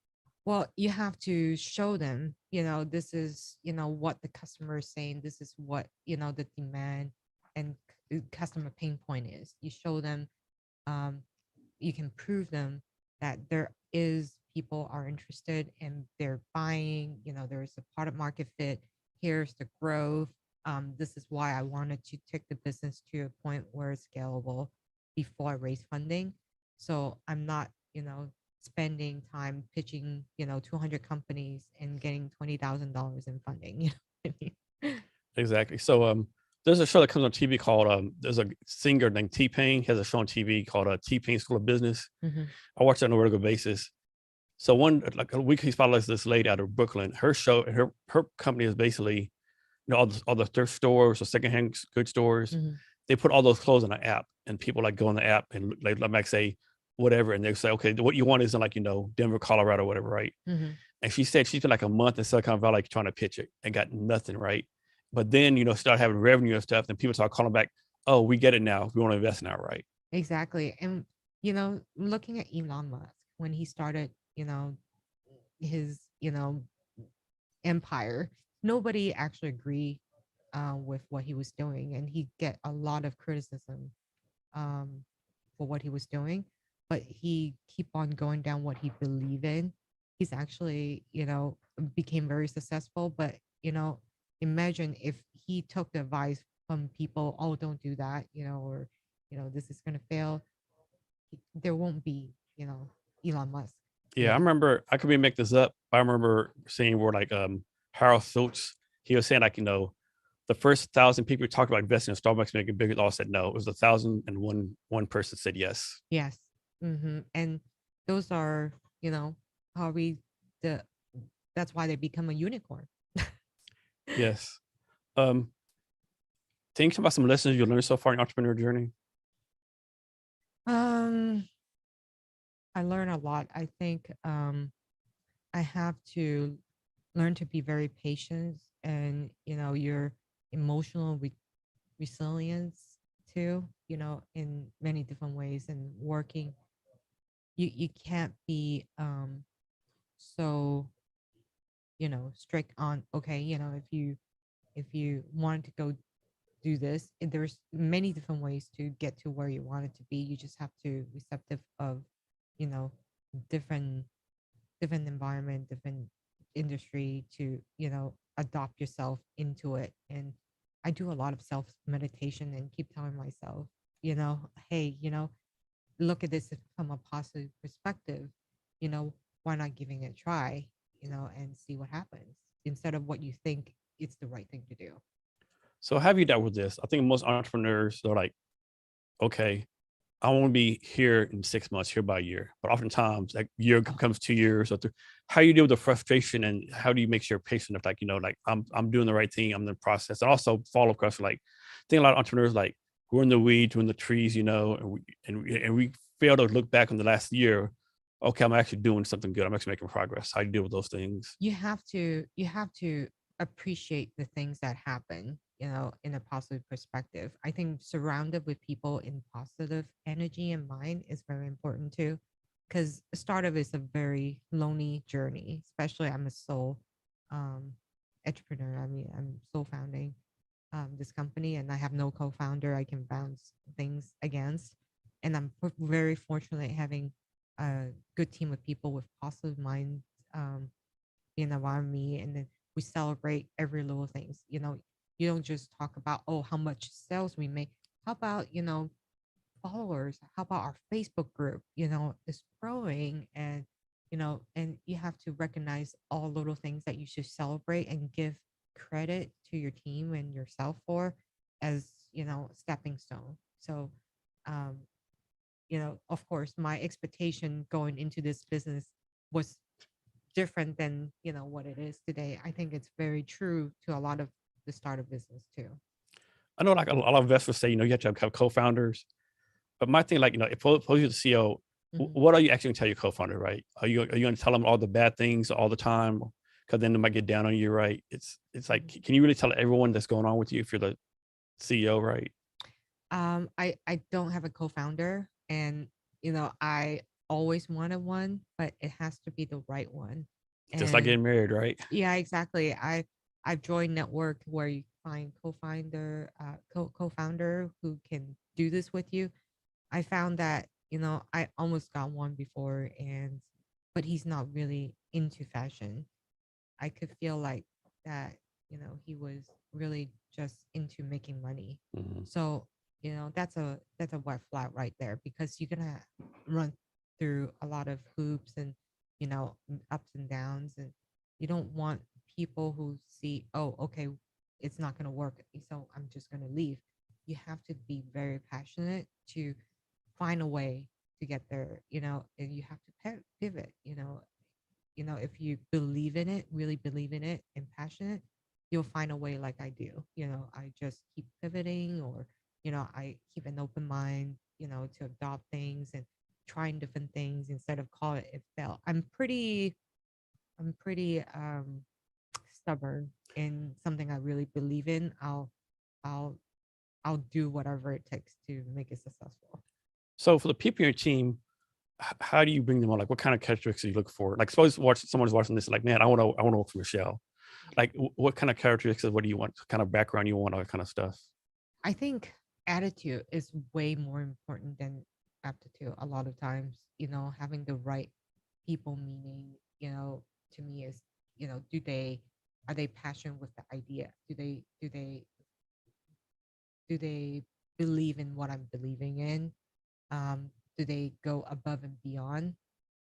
Well, you have to show them, this is, what the customer is saying. This is what, the demand and customer pain point is. You show them, um, you can prove them that there is people are interested and they're buying, there's a product market fit. Here's the growth. This is why I wanted to take the business to a point where it's scalable before I raise funding. So I'm not, spending time pitching, 200 companies and getting $20,000 in funding. You know what I mean? Exactly. So there's a show that comes on TV called there's a singer named T-Pain has a show on TV called T-Pain School of Business. Mhm. I watch that on a regular basis. So like a week he follows this lady out of Brooklyn. Her show, her company is basically, all the thrift stores or secondhand good stores. Mhm. They put all those clothes in an app, and people like go on the app and like say, whatever. And they say, okay, what you want is in like, Denver, Colorado, whatever, right? Mhm. And she said she spent like a month in Silicon Valley like, trying to pitch it and got nothing, right? But then, start having revenue and stuff, and people start calling back, oh, we get it now. We want to invest now, right? Exactly. And looking at Elon Musk when he started, his, empire, nobody actually agreed with what he was doing, and he get a lot of criticism um, for what he was doing, but he keep on going down what he believed in. He's actually, became very successful. But imagine if he took the advice from people, oh, don't do that, or this is gonna fail. There won't be, Elon Musk. Yeah, I remember, I could be make this up. I remember seeing where like Harold Schultz, he was saying like, the first 1,000 people who talked about investing in Starbucks making bigger all said no. It was 1,001 person said yes. Yes. And those are, probably the that's why they become a unicorn. Yes. Um, think about some lessons you learned so far in your entrepreneur journey. Um, I learn a lot. I think I have to learn to be very patient, and your emotional resilience too, in many different ways. And working, you can't be so strict on, okay, if you want to go do this, there's many different ways to get to where you want it to be. You just have to receptive of you know different environment, different industry, to adopt yourself into it. And I do a lot of self meditation and keep telling myself, hey, look at this from a positive perspective. Why not giving it a try, and see what happens, instead of what you think it's the right thing to do. So have you dealt with this? I think most entrepreneurs are like, okay, I want to be here in 6 months, here by a year. But oftentimes that year becomes 2 years. How do you deal with the frustration, and how do you make sure you're patient of like, like I'm doing the right thing, I'm in the process. And also follow up question, like I think a lot of entrepreneurs like we're in the weeds, we're in the trees, and we fail to look back on the last year. Okay, I'm actually doing something good. I'm actually making progress. How do you deal with those things? You have to appreciate the things that happen, in a positive perspective. I think surrounded with people in positive energy and mind is very important too, because startup is a very lonely journey. Especially, I'm a sole um entrepreneur. I mean, I'm sole founding this company, and I have no co-founder I can bounce things against. And I'm very fortunate having a good team of people with positive minds um, being around me. And then we celebrate every little things. You don't just talk about, oh, how much sales we make. How about followers? How about our Facebook group? Is growing. And and you have to recognize all little things that you should celebrate and give credit to your team and yourself for, as stepping stone. So um of course, my expectation going into this business was different than what it is today. I think it's very true to a lot of the startup business too. I know like a lot of investors say, you have to have co-founders. But my thing, like, if you're the CEO, Mhm. what are you actually going to tell your co-founder, right? Are you going to tell them all the bad things all the time? Because then they might get down on you, right? It's like, can you really tell everyone that's going on with you if you're the CEO, right? I don't have a co-founder, and I always wanted one, but it has to be the right one. Just like And getting married, right? yeah, exactly. I've joined network where you find co-founder who can do this with you. I found that I almost got one before, and but he's not really into fashion. I could feel like that, he was really just into making money. Mhm. So, that's a white flag right there, because you're gonna run through a lot of hoops and, ups and downs. And you don't want people who see, oh, okay, it's not gonna work, so I'm just gonna leave. You have to be very passionate to find a way to get there, and you have to pivot. If you believe in it, really believe in it and passionate, you'll find a way, like I do. I just keep pivoting, or I keep an open mind, to adopt things. And trying different things instead of call it fail. I'm pretty stubborn in something I really believe in. I'll I'll do whatever it takes to make it successful. So for the people in your team, how do you bring them on? Like, what kind of characteristics do you look for? Like, suppose someone's watching this, like, man, I want to work for Michelle. Like, what kind of characteristics? What do you want? What kind of background you want? All that kind of stuff. I think attitude is way more important than aptitude. A lot of times, having the right people meaning, to me is, are they passionate with the idea? Do they believe in what I'm believing in? Do they go above and beyond?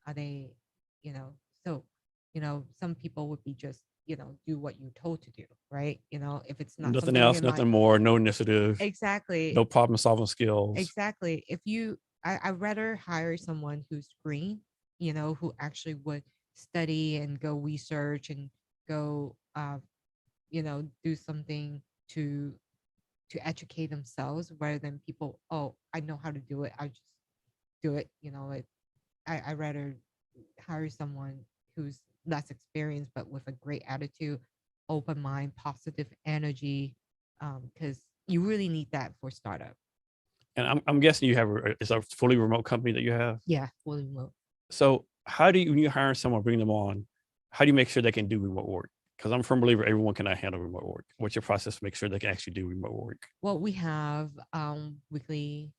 Are they, you know, so, some people would be just, do what you're told to do, right? If it's not Nothing something else, in my nothing more, no initiative, exactly, no problem solving skills. exactly. I'd rather hire someone who's green, who actually would study and go research and go, do something to educate themselves rather than people, oh, I know how to do it, I just do it. I rather hire someone who's less experienced but with a great attitude, open mind, positive energy, because you really need that for startup. And I'm guessing you have it's a fully remote company that you have. Yeah, fully remote. So how do you, when you hire someone, bring them on, how do you make sure they can do remote work? Because I'm a firm believer everyone cannot handle remote work. What's your process to make sure they can actually do remote work? Well, we have weekly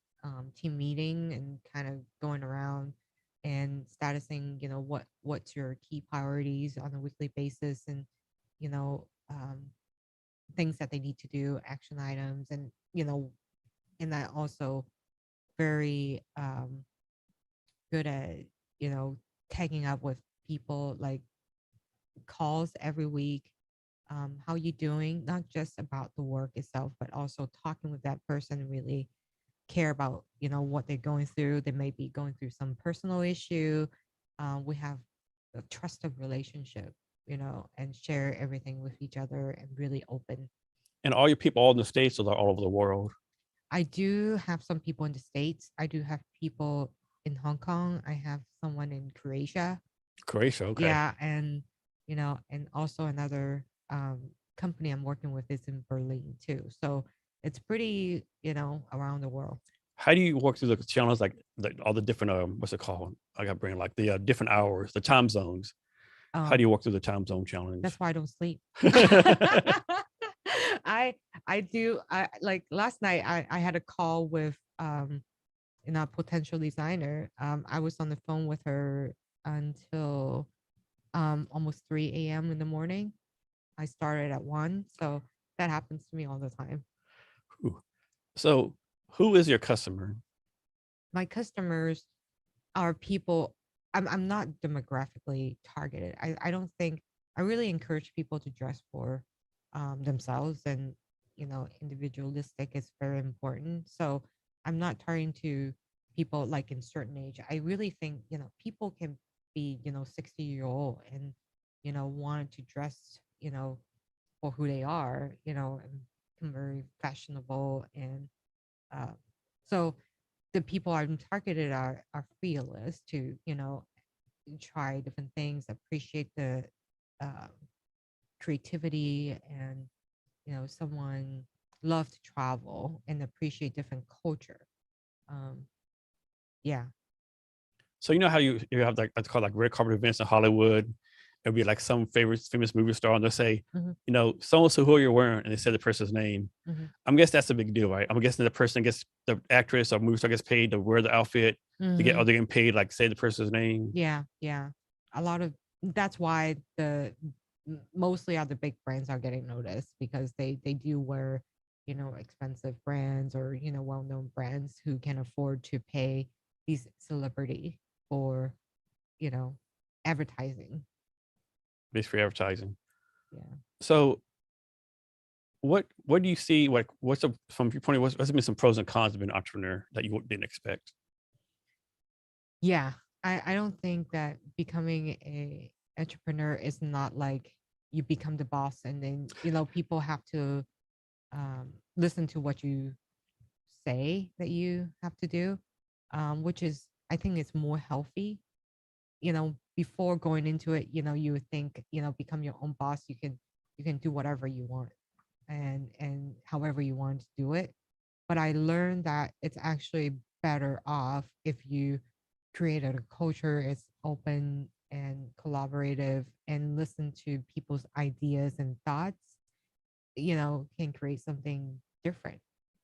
team meeting and kind of going around and statusing, what's your key priorities on a weekly basis, and you know things that they need to do, action items, and that also very good at tagging up with people, like calls every week. How you doing? Not just about the work itself, but also talking with that person and really care about what they're going through. They may be going through some personal issue. We have a trusted relationship, and share everything with each other and really open. And all your people all in the States or they're all over the world? I do have some people in the States. I do have people in Hong Kong. I have someone in Croatia. Croatia, okay. Yeah, and also another company I'm working with is in Berlin too. So it's pretty, around the world. How do you work through the challenges, like all the different, what's it called? I got brain, like the different hours, the time zones. How do Um, you work through the time zone challenge? that's why I don't sleep. I I do. I like last night. I had a call with a potential designer. I was on the phone with her until almost 3 a.m. in the morning. I started at 1, so that happens to me all the time. Ooh. So who is your customer? My customers are people. I'm not demographically targeted. I don't think I really encourage people to dress for themselves, and individualistic is very important. So I'm not targeting to people like in certain age. I really think people can be 60-year-old and want to dress for who they are, and become very fashionable. And uh, so the people I'm targeted are fearless to, try different things, appreciate the uh, creativity, and someone love to travel and appreciate different culture. Um, yeah. So you know how you have like it's called like red carpet events in Hollywood. It'll be like some favorite famous movie star, and they'll say, Hmm. so and so who you're wearing, and they say the person's name. Hmm. I'm guessing that's a big deal, right? I'm guessing the person gets the actress or movie star gets paid to wear the outfit to get, Hmm. or they're getting paid like say the person's name. Yeah, yeah. A lot of That's why mostly other big brands are getting noticed, because they do wear, expensive brands, or well-known brands who can afford to pay these celebrity for, you know, advertising. Based for advertising. Yeah. So what do you see? Like what's a from your point of what's been some pros and cons of being an entrepreneur that you didn't expect? Yeah. I don't think that becoming a entrepreneur is not like you become the boss and then, people have to listen to what you say that you have to do, which is I think it's more healthy. Before going into it, you would think, become your own boss. You can do whatever you want and however you want to do it. But I learned that it's actually better off if you create a culture it's open and collaborative and listen to people's ideas and thoughts, can create something different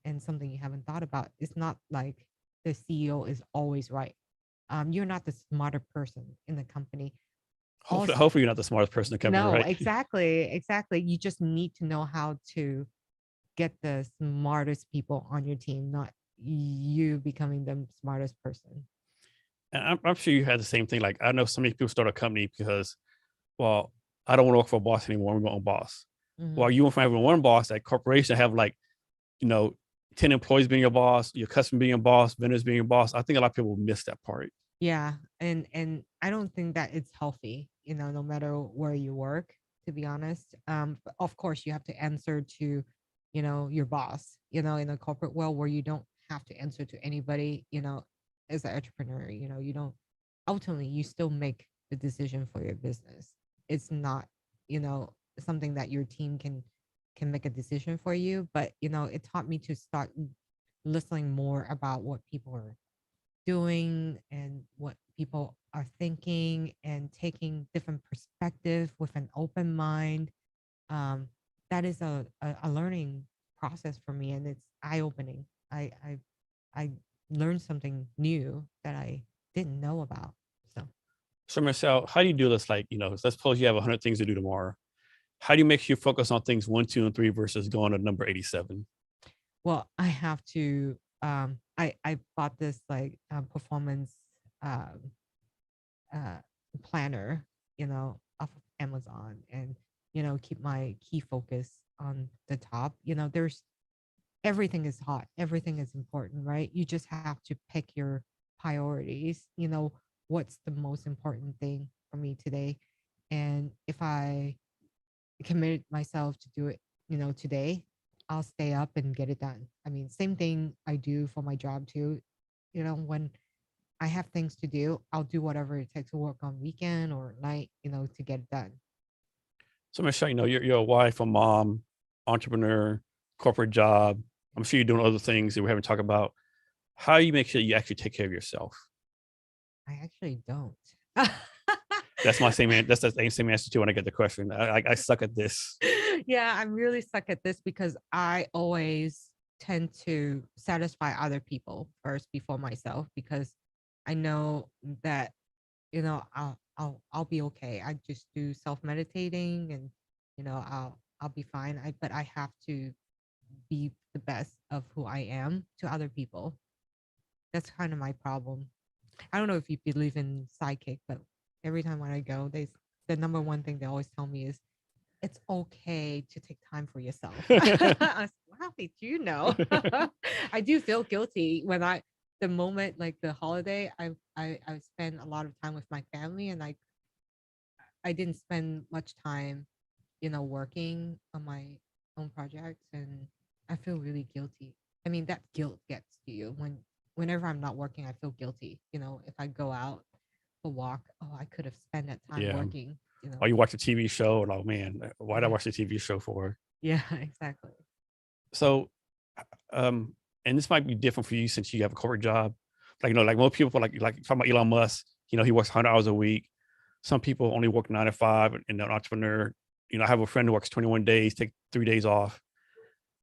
and something you haven't thought about. It's not like the CEO is always right. You're not the smarter person in the company. Hopefully you're not the smartest person in the company, No, right? exactly. You just need to know how to get the smartest people on your team, not you becoming the smartest person. And I'm sure you had the same thing. Like, I know so many people start a company because, well, I don't want to work for a boss anymore. I'm my own boss. Well, Mhm. you went from having one boss, that corporation have like, you know, 10 employees being your boss, your customer being your boss, vendors being your boss. I think a lot of people miss that part. Yeah, and I don't think that it's healthy, no matter where you work, to be honest. But of course you have to answer to, your boss, in a corporate world where you don't have to answer to anybody, as an entrepreneur, you don't ultimately you still make the decision for your business. It's not, something that your team can make a decision for you, but it taught me to start listening more about what people are doing and what people are thinking and taking different perspective with an open mind. um, that is a learning process for me, and it's eye-opening. I learned something new that I didn't know about. So So, Marcel, how do you do this? Like, let's suppose you have 100 things to do tomorrow. How do you make you focus on things 1, 2, and 3 versus going to number 87? well, I have to I bought this like performance um uh planner, off of Amazon, and keep my key focus on the top. There's everything is hot, everything is important, right? You just have to pick your priorities. What's the most important thing for me today? And if I committed myself to do it, today, I'll stay up and get it done. I mean, same thing I do for my job too. When I have things to do, I'll do whatever it takes to work on weekend or night, to get it done. So, Michelle, you're a wife, a mom, entrepreneur, corporate job. I'm sure you're doing other things that we haven't talked about. How do you make sure you actually take care of yourself? I actually don't. That's my same. That's the same answer too when I get the question. I suck at this. Yeah, I'm really stuck at this because I always tend to satisfy other people first before myself, because I know that I'll be okay. I just do self meditating, and I'll be fine. But I have to be the best of who I am to other people. That's kind of my problem. I don't know if you believe in psychic, but every time when I go, the number one thing they always tell me is it's okay to take time for yourself. I was, wow, did you know? I do feel guilty when the moment like the holiday, I spend a lot of time with my family, and I didn't spend much time, working on my own projects, and I feel really guilty. I mean, that guilt gets to you whenever I'm not working, I feel guilty. If I go out for walk, oh, I could have spent that time Yeah. working, Or you watch a TV show and oh man, why did I Yeah. watch the TV show for? Yeah, exactly. So, um, and this might be different for you since you have a corporate job. Like like most people, like talking about Elon Musk. He works 100 hours a week. Some people only work 9 to 5, and an entrepreneur. I have a friend who works 21 days, take 3 days off.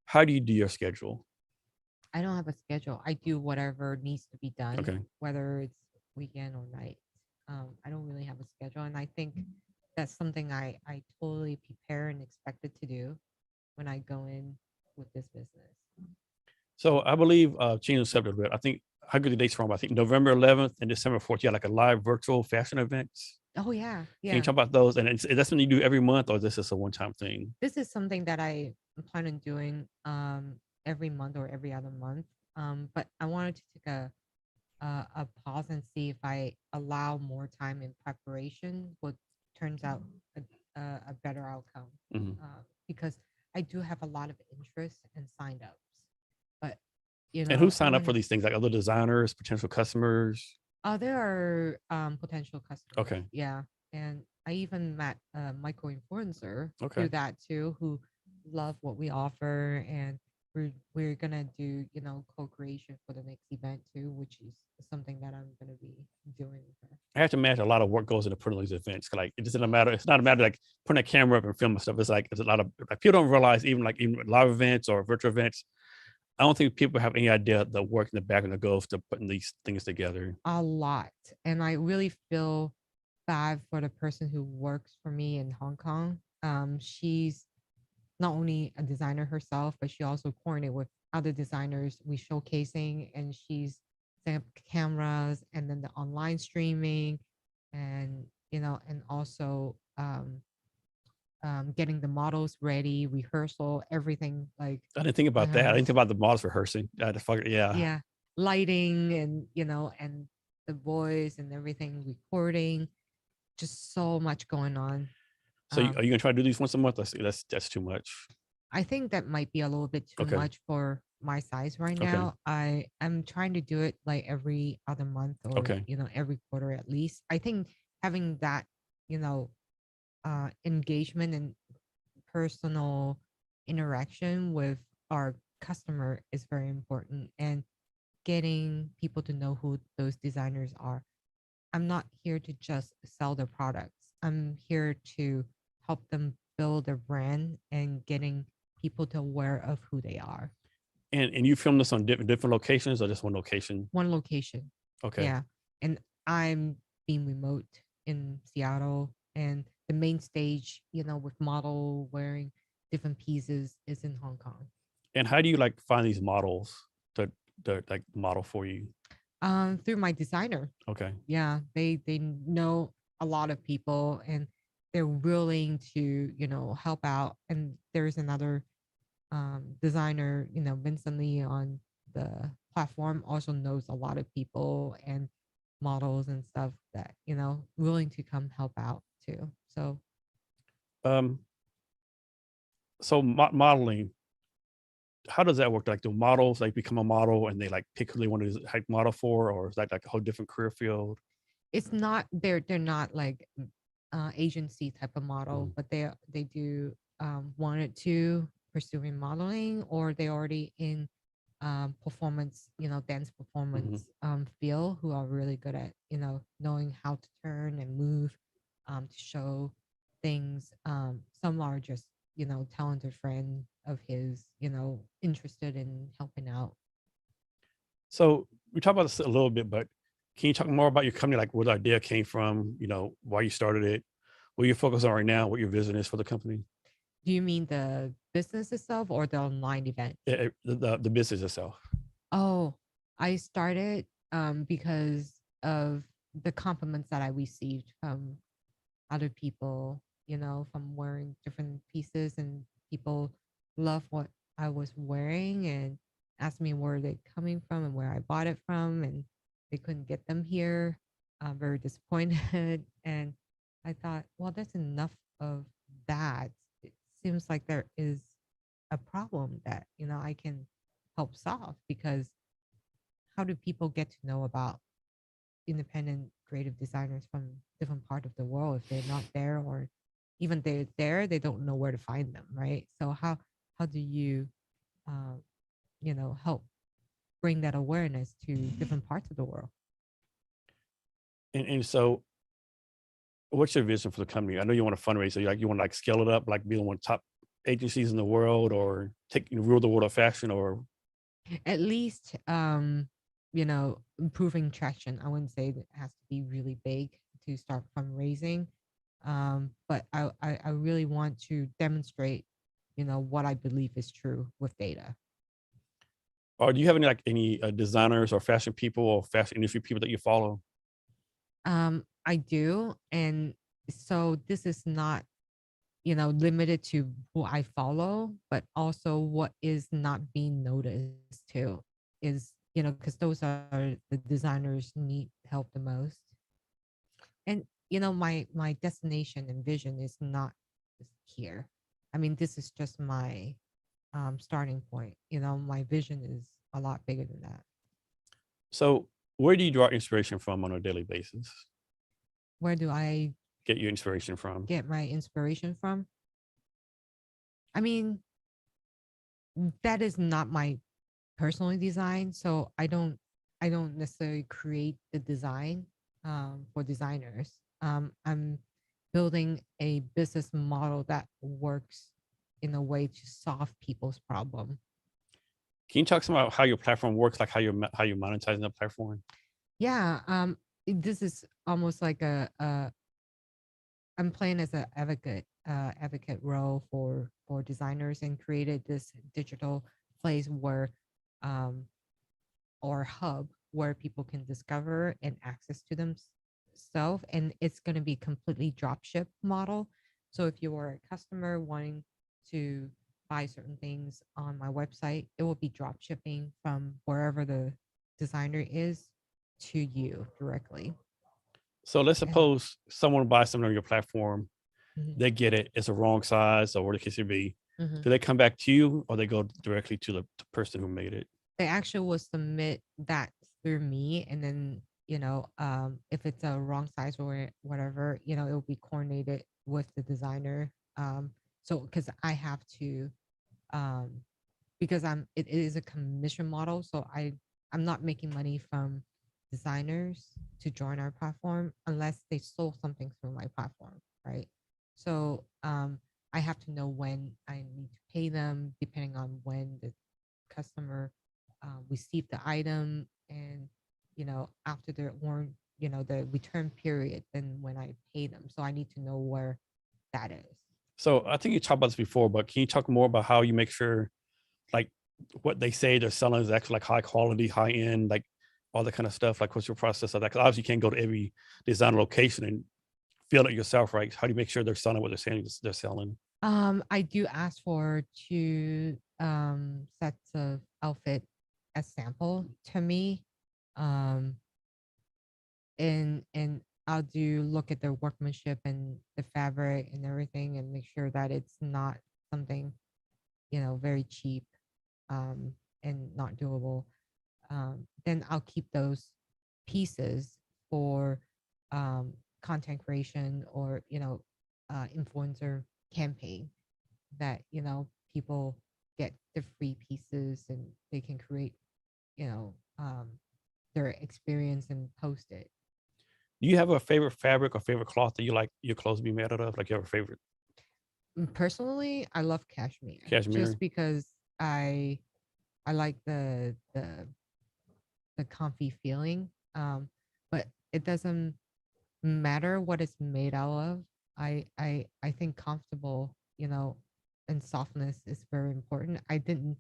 How do you do your schedule? I don't have a schedule. I do whatever needs to be done, Okay. whether it's weekend or night. I don't really have a schedule, and I think that's something I totally prepare and expected to do when I go in with this business. So I believe changing the subject a bit. I think how good the dates from? I think November 11th and December 4th. You had like a live virtual fashion events. Oh yeah, Can you yeah. talk about those? And that's something you do every month, or is this just a one-time thing? This is something that I plan on doing every month or every other month. But I wanted to take a pause and see if I allow more time in preparation, what turns out a better outcome. Mhm. Because I do have a lot of interest and signed ups, but And who I signed up want for to. these things? Like other designers, potential customers? There are potential customers. Okay. Yeah. And I even met a micro influencer Okay. through that too, who love what we offer. And we're gonna do, co-creation for the next event too, which is something that I'm gonna be doing with her. I have to imagine a lot of work goes into putting these events. Like it doesn't matter. It's not a matter like putting a camera up and filming stuff. It's like it's a lot of like people don't realize even live events or virtual events. I don't think people have any idea the work in the back and the goes to putting these things together. A lot. And I really feel bad for the person who works for me in Hong Kong. She's not only a designer herself, but she also coordinated with other designers. We showcasing, and she's setting up cameras, and then the online streaming, and and also getting the models ready, rehearsal, everything like I didn't think on about that. I her. didn't think about the models rehearsing. I had to yeah. Yeah, lighting, and and the voice and everything, recording, just so much going on. So are Um, you gonna try to do these once a month? That's too much. I think that might be a little bit too Okay. much for my size right Okay. now. I'm trying to do it like every other month, or Okay. every quarter at least. I think having that, you know, engagement and personal interaction with our customer is very important, and getting people to know who those designers are. I'm not here to just sell their products. I'm here to help them build their brand and getting people to aware of who they are. And you film this on different locations or just one location? One location. Okay. Yeah. And I'm being remote in Seattle, and the main stage, with model wearing different pieces, is in Hong Kong. And how do you like find these models to like model for you? Through my designer. Okay. Yeah, they know a lot of people, and they're willing to, help out. And there's another designer, Vincent Lee on the platform, also knows a lot of people and models and stuff that, willing to come help out too. So Um, so modeling, how does that work? Like do models like become a model and they like pick who they want to like model for, or is that like a whole different career field? it's not, they're not like agency type of model, Mm. but they do wanted to pursuing modeling, or they already in performance, dance Mhm. performance field, who are really good at, knowing how to turn and move to show things. Some are just, talented friend of his, interested in helping out. So we talked about this a little bit, but can you talk more about your company, like where the idea came from, why you started it, what you're focused on right now, what your vision is for the company? Do you mean the business itself or the online event? The business itself. Oh, I started because of the compliments that I received from other people, from wearing different pieces, and people love what I was wearing and asked me where they coming from and where I bought it from, and they couldn't get them here. I'm very disappointed. And I thought, well, that's enough of that. It seems like there is a problem that, I can help solve, because how do people get to know about independent creative designers from different part of the world if they're not there, or even they're there, they don't know where to find them, right? So how do you uh, help bring that awareness to different parts of the world? And so what's your vision for the company? I know you want to fundraise, so you want to like scale it up, like be one of the top agencies in the world, or rule the world of fashion, or At least improving traction. I wouldn't say that it has to be really big to start fundraising, but I really want to demonstrate what I believe is true with data. or do you have any designers or fashion people or fashion industry people that you follow? I do. And so this is not, limited to who I follow, but also what is not being noticed too, is, because those are the designers need help the most. And, my destination and vision is not just here. I mean, this is just my starting point. My vision is a lot bigger than that. So where do you draw inspiration from on a daily basis? Where do I Get your inspiration from? get my inspiration from? I mean, that is not my personal design, so I don't necessarily create the design for designers. I'm building a business model that works in a way to solve people's problem. Can you talk some about how your platform works, like how you're monetizing the platform? Yeah, this is almost like a I'm playing as an advocate role for designers, and created this digital place where um or hub where people can discover and access to themselves, and it's going to be completely dropship model. So if you are a customer wanting to buy certain things on my website, it will be drop shipping from wherever the designer is to you directly. So let's And suppose someone buys something on your platform, mhm, they get it, it's a wrong size or whatever the case may be. mhm. Do they come back to you or they go directly to the person who made it? They actually will submit that through me, and then if it's a wrong size or whatever, it will be coordinated with the designer. So because I have to, um because it is a commission model, so I'm not making money from designers to join our platform unless they sold something through my platform, right? So I have to know when I need to pay them depending on when the customer receive the item, and after the warrant, the return period, then when I pay them. So I need to know where that is. So I think you talked about this before, but can you talk more about how you make sure like what they say they're selling is actually like high quality, high end, like all that kind of stuff? Like what's your process of that? Because obviously you can't go to every design location and feel it yourself, right? How do you make sure they're selling what they're saying they're selling? I do ask for two sets of outfit as sample to me. Um and I'll do look at the workmanship and the fabric and everything, and make sure that it's not something, very cheap and not doable. Then I'll keep those pieces for content creation, or influencer campaign, that people get the free pieces and they can create you know um, their experience and post it. Do you have a favorite fabric or favorite cloth that you like your clothes to be made out of? Like you have a favorite Personally, I love cashmere cashmere? just because I I like the comfy feeling. But it doesn't matter what it's made out of. I think comfortable, and softness is very important. I didn't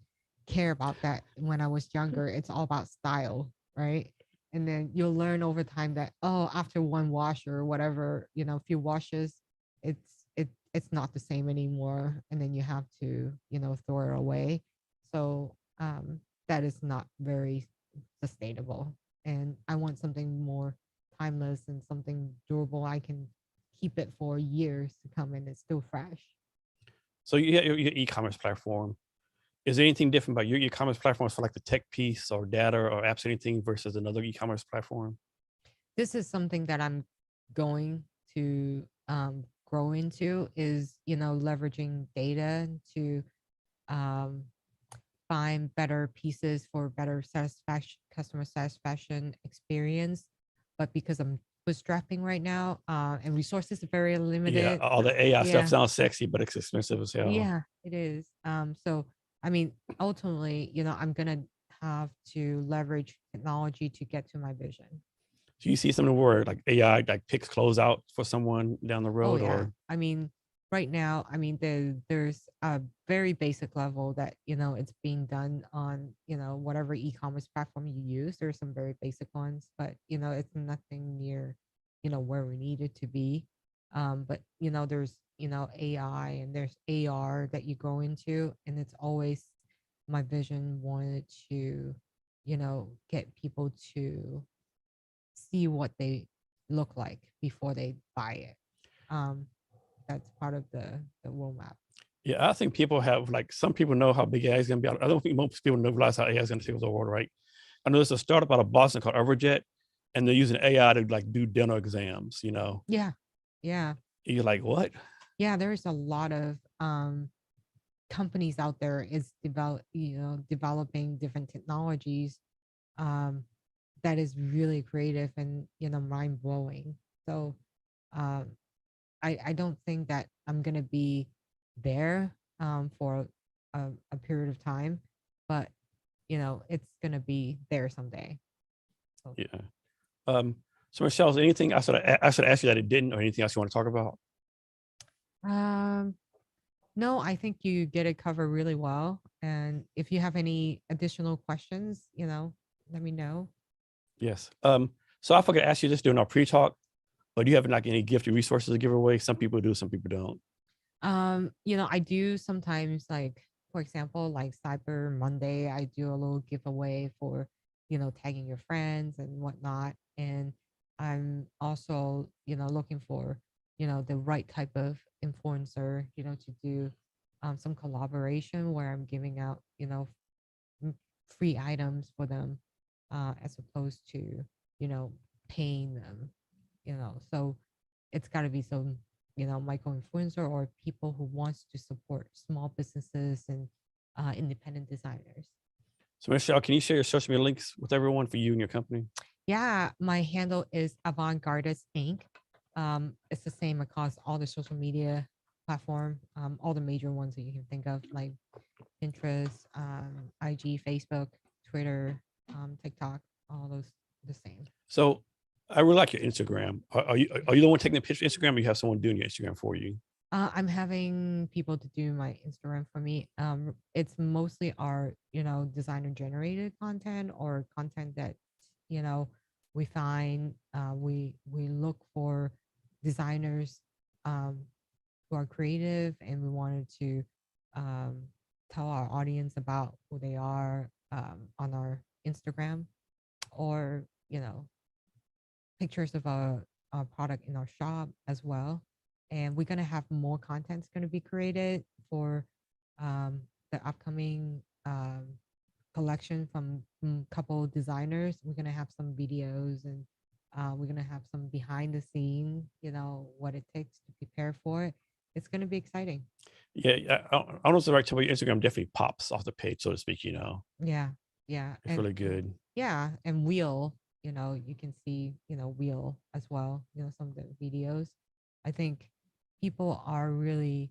care about that when I was younger. It's all about style, right? And then you'll learn over time that, oh, after one wash or whatever, a few washes, it's not the same anymore, and then you have to, throw it away. So that is not very sustainable. And I want something more timeless and something durable. I can keep it for years to come and it's still fresh. So you have your e-commerce platform. Is there anything different about your e-commerce platform for like the tech piece or data or apps, anything versus another e-commerce platform? This is something that I'm going to grow into, is, leveraging data to um, find better pieces for better satisfaction, customer satisfaction experience. But because I'm bootstrapping right now, and resources are very Yeah, limited. all the AI stuff Yeah, sounds sexy, but it's expensive as hell. yeah, it is. So I mean, ultimately, I'm gonna have to leverage technology to get to my vision. Do you see something where like AI like picks clothes out for someone down the Oh road yeah. or I mean, right now, I mean, there's a very basic level that, it's being done on, whatever e-commerce platform you use. There's some very basic ones, but it's nothing near, where we need it to be. But there's, AI and there's AR that you go into, and it's always my vision wanted to, get people to see what they look like before they buy it. Um, that's part of the roadmap. yeah, I think people have like some people know how big AI is gonna be. I don't think most people know realize how AI is gonna take over the world, right? I know there's a startup out of Boston called Everjet, and they're using AI to like do dental exams. Yeah. Yeah. You're like, what? Yeah. There's a lot of companies out there is developing different technologies um that is really creative and mind blowing. So um I don't think that I'm gonna be there for a period of time, but it's gonna be there someday. So Yeah. So Michelle, is there anything I should ask you that it didn't, or anything else you want to talk about? um no, I think you get it covered really well. And if you have any additional questions, let me know. Yes. So I forgot to ask you this during our pre-talk, but do you have like any gifted resources to give away? Some people do, some people don't. I do sometimes, like, for example, like Cyber Monday, I do a little giveaway for, tagging your friends and whatnot. And I'm also, looking for, the right type of influencer, to do some collaboration where I'm giving out, free items for them, as opposed to, you know, paying them, So it's got to be some, micro influencer or people who wants to support small businesses and independent designers. So Michelle, can you share your social media links with everyone for you and your company? Yeah, my handle is Avant Gardist Inc. It's the same across all the social media platform, all the major ones that you can think of, like Pinterest, IG, Facebook, Twitter, TikTok, all those the same. So I really like your Instagram. Are you the one taking the picture of Instagram, or you have someone doing your Instagram for you? I'm having people to do my Instagram for me. It's mostly our, designer generated content or content that, you know, we find, we look for designers um, who are creative, and we wanted to um, tell our audience about who they are on our Instagram, or, pictures of our product in our shop as well. And we're gonna have more contents gonna be created for the upcoming collection from couple designers. We're gonna have some videos, and we're gonna have some behind the scene, what it takes to prepare for it. It's gonna be exciting. Yeah, I don't know if it's the right term, but your Instagram definitely pops off the page, so to speak. Yeah, yeah, It's really good. yeah, and Wheel, you can see, Wheel as well, some of the videos. I think people are really,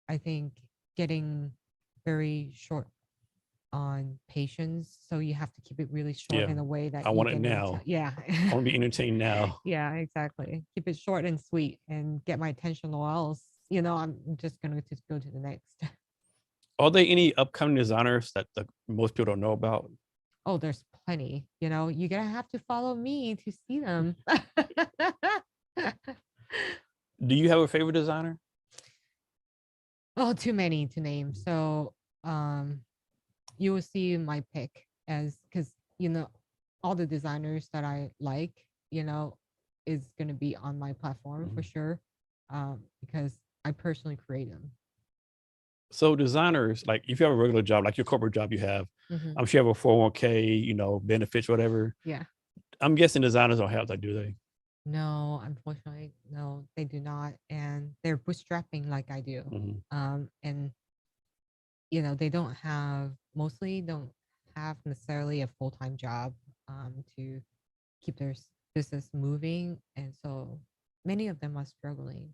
I think, getting very short on patience. So you have to keep it really short Yeah, in a way I that you want it can now. yeah. I want to be entertained now. Yeah, exactly. Keep it short and sweet and get my attention, or else, I'm just gonna just go to the next. Are there any upcoming designers that most people don't know about? Oh, there's plenty. You're gonna have to follow me to see them. Do you have a favorite designer? Oh, too many to name. So um you will see my pick, as because all the designers that I like, is gonna be on my platform for Mhm. sure. Because I personally create them. So designers, like if you have a regular job, like your corporate job you have, Hmm. I'm sure you have a 401k, benefits, whatever. Yeah. I'm guessing designers don't have that, do they? No, unfortunately, no, they do not, and they're bootstrapping like I do. Mhm. And they don't have, mostly don't have necessarily a full-time job to keep their business moving, and so many of them are struggling.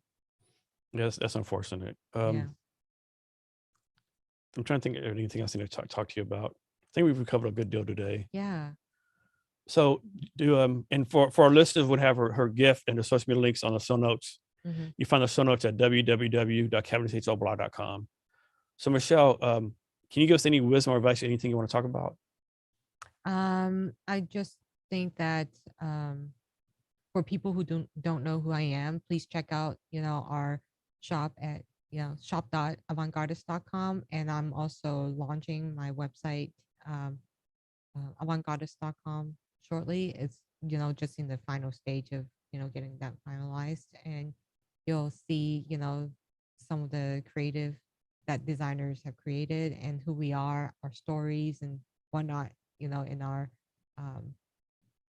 Yes, that's unfortunate. Yeah. I'm trying to think of anything else I need to talk to you about. I think we've covered a good deal today. Yeah. So do and for our listeners would have her gift and the social media links on the show notes. Hmm. You find the show notes at www.cavendish.blog.com. So Michelle, can you give us any wisdom or advice, anything you want to talk about? I just think that for people who don't know who I am, please check out, our shop at, shop.avantgardist.com. And I'm also launching my website, um, avantgardist.com shortly. It's, just in the final stage of, getting that finalized. And you'll see, some of the creative that designers have created and who we are, our stories and whatnot. in our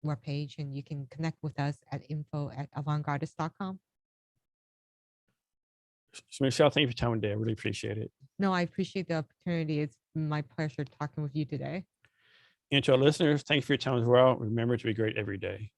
webpage, and you can connect with us at info@avantgardist.com. Michelle, thank you for your time today. I really appreciate it. No, I appreciate the opportunity. It's my pleasure talking with you today. And to our listeners, thank you for your time as well. Remember to be great every day.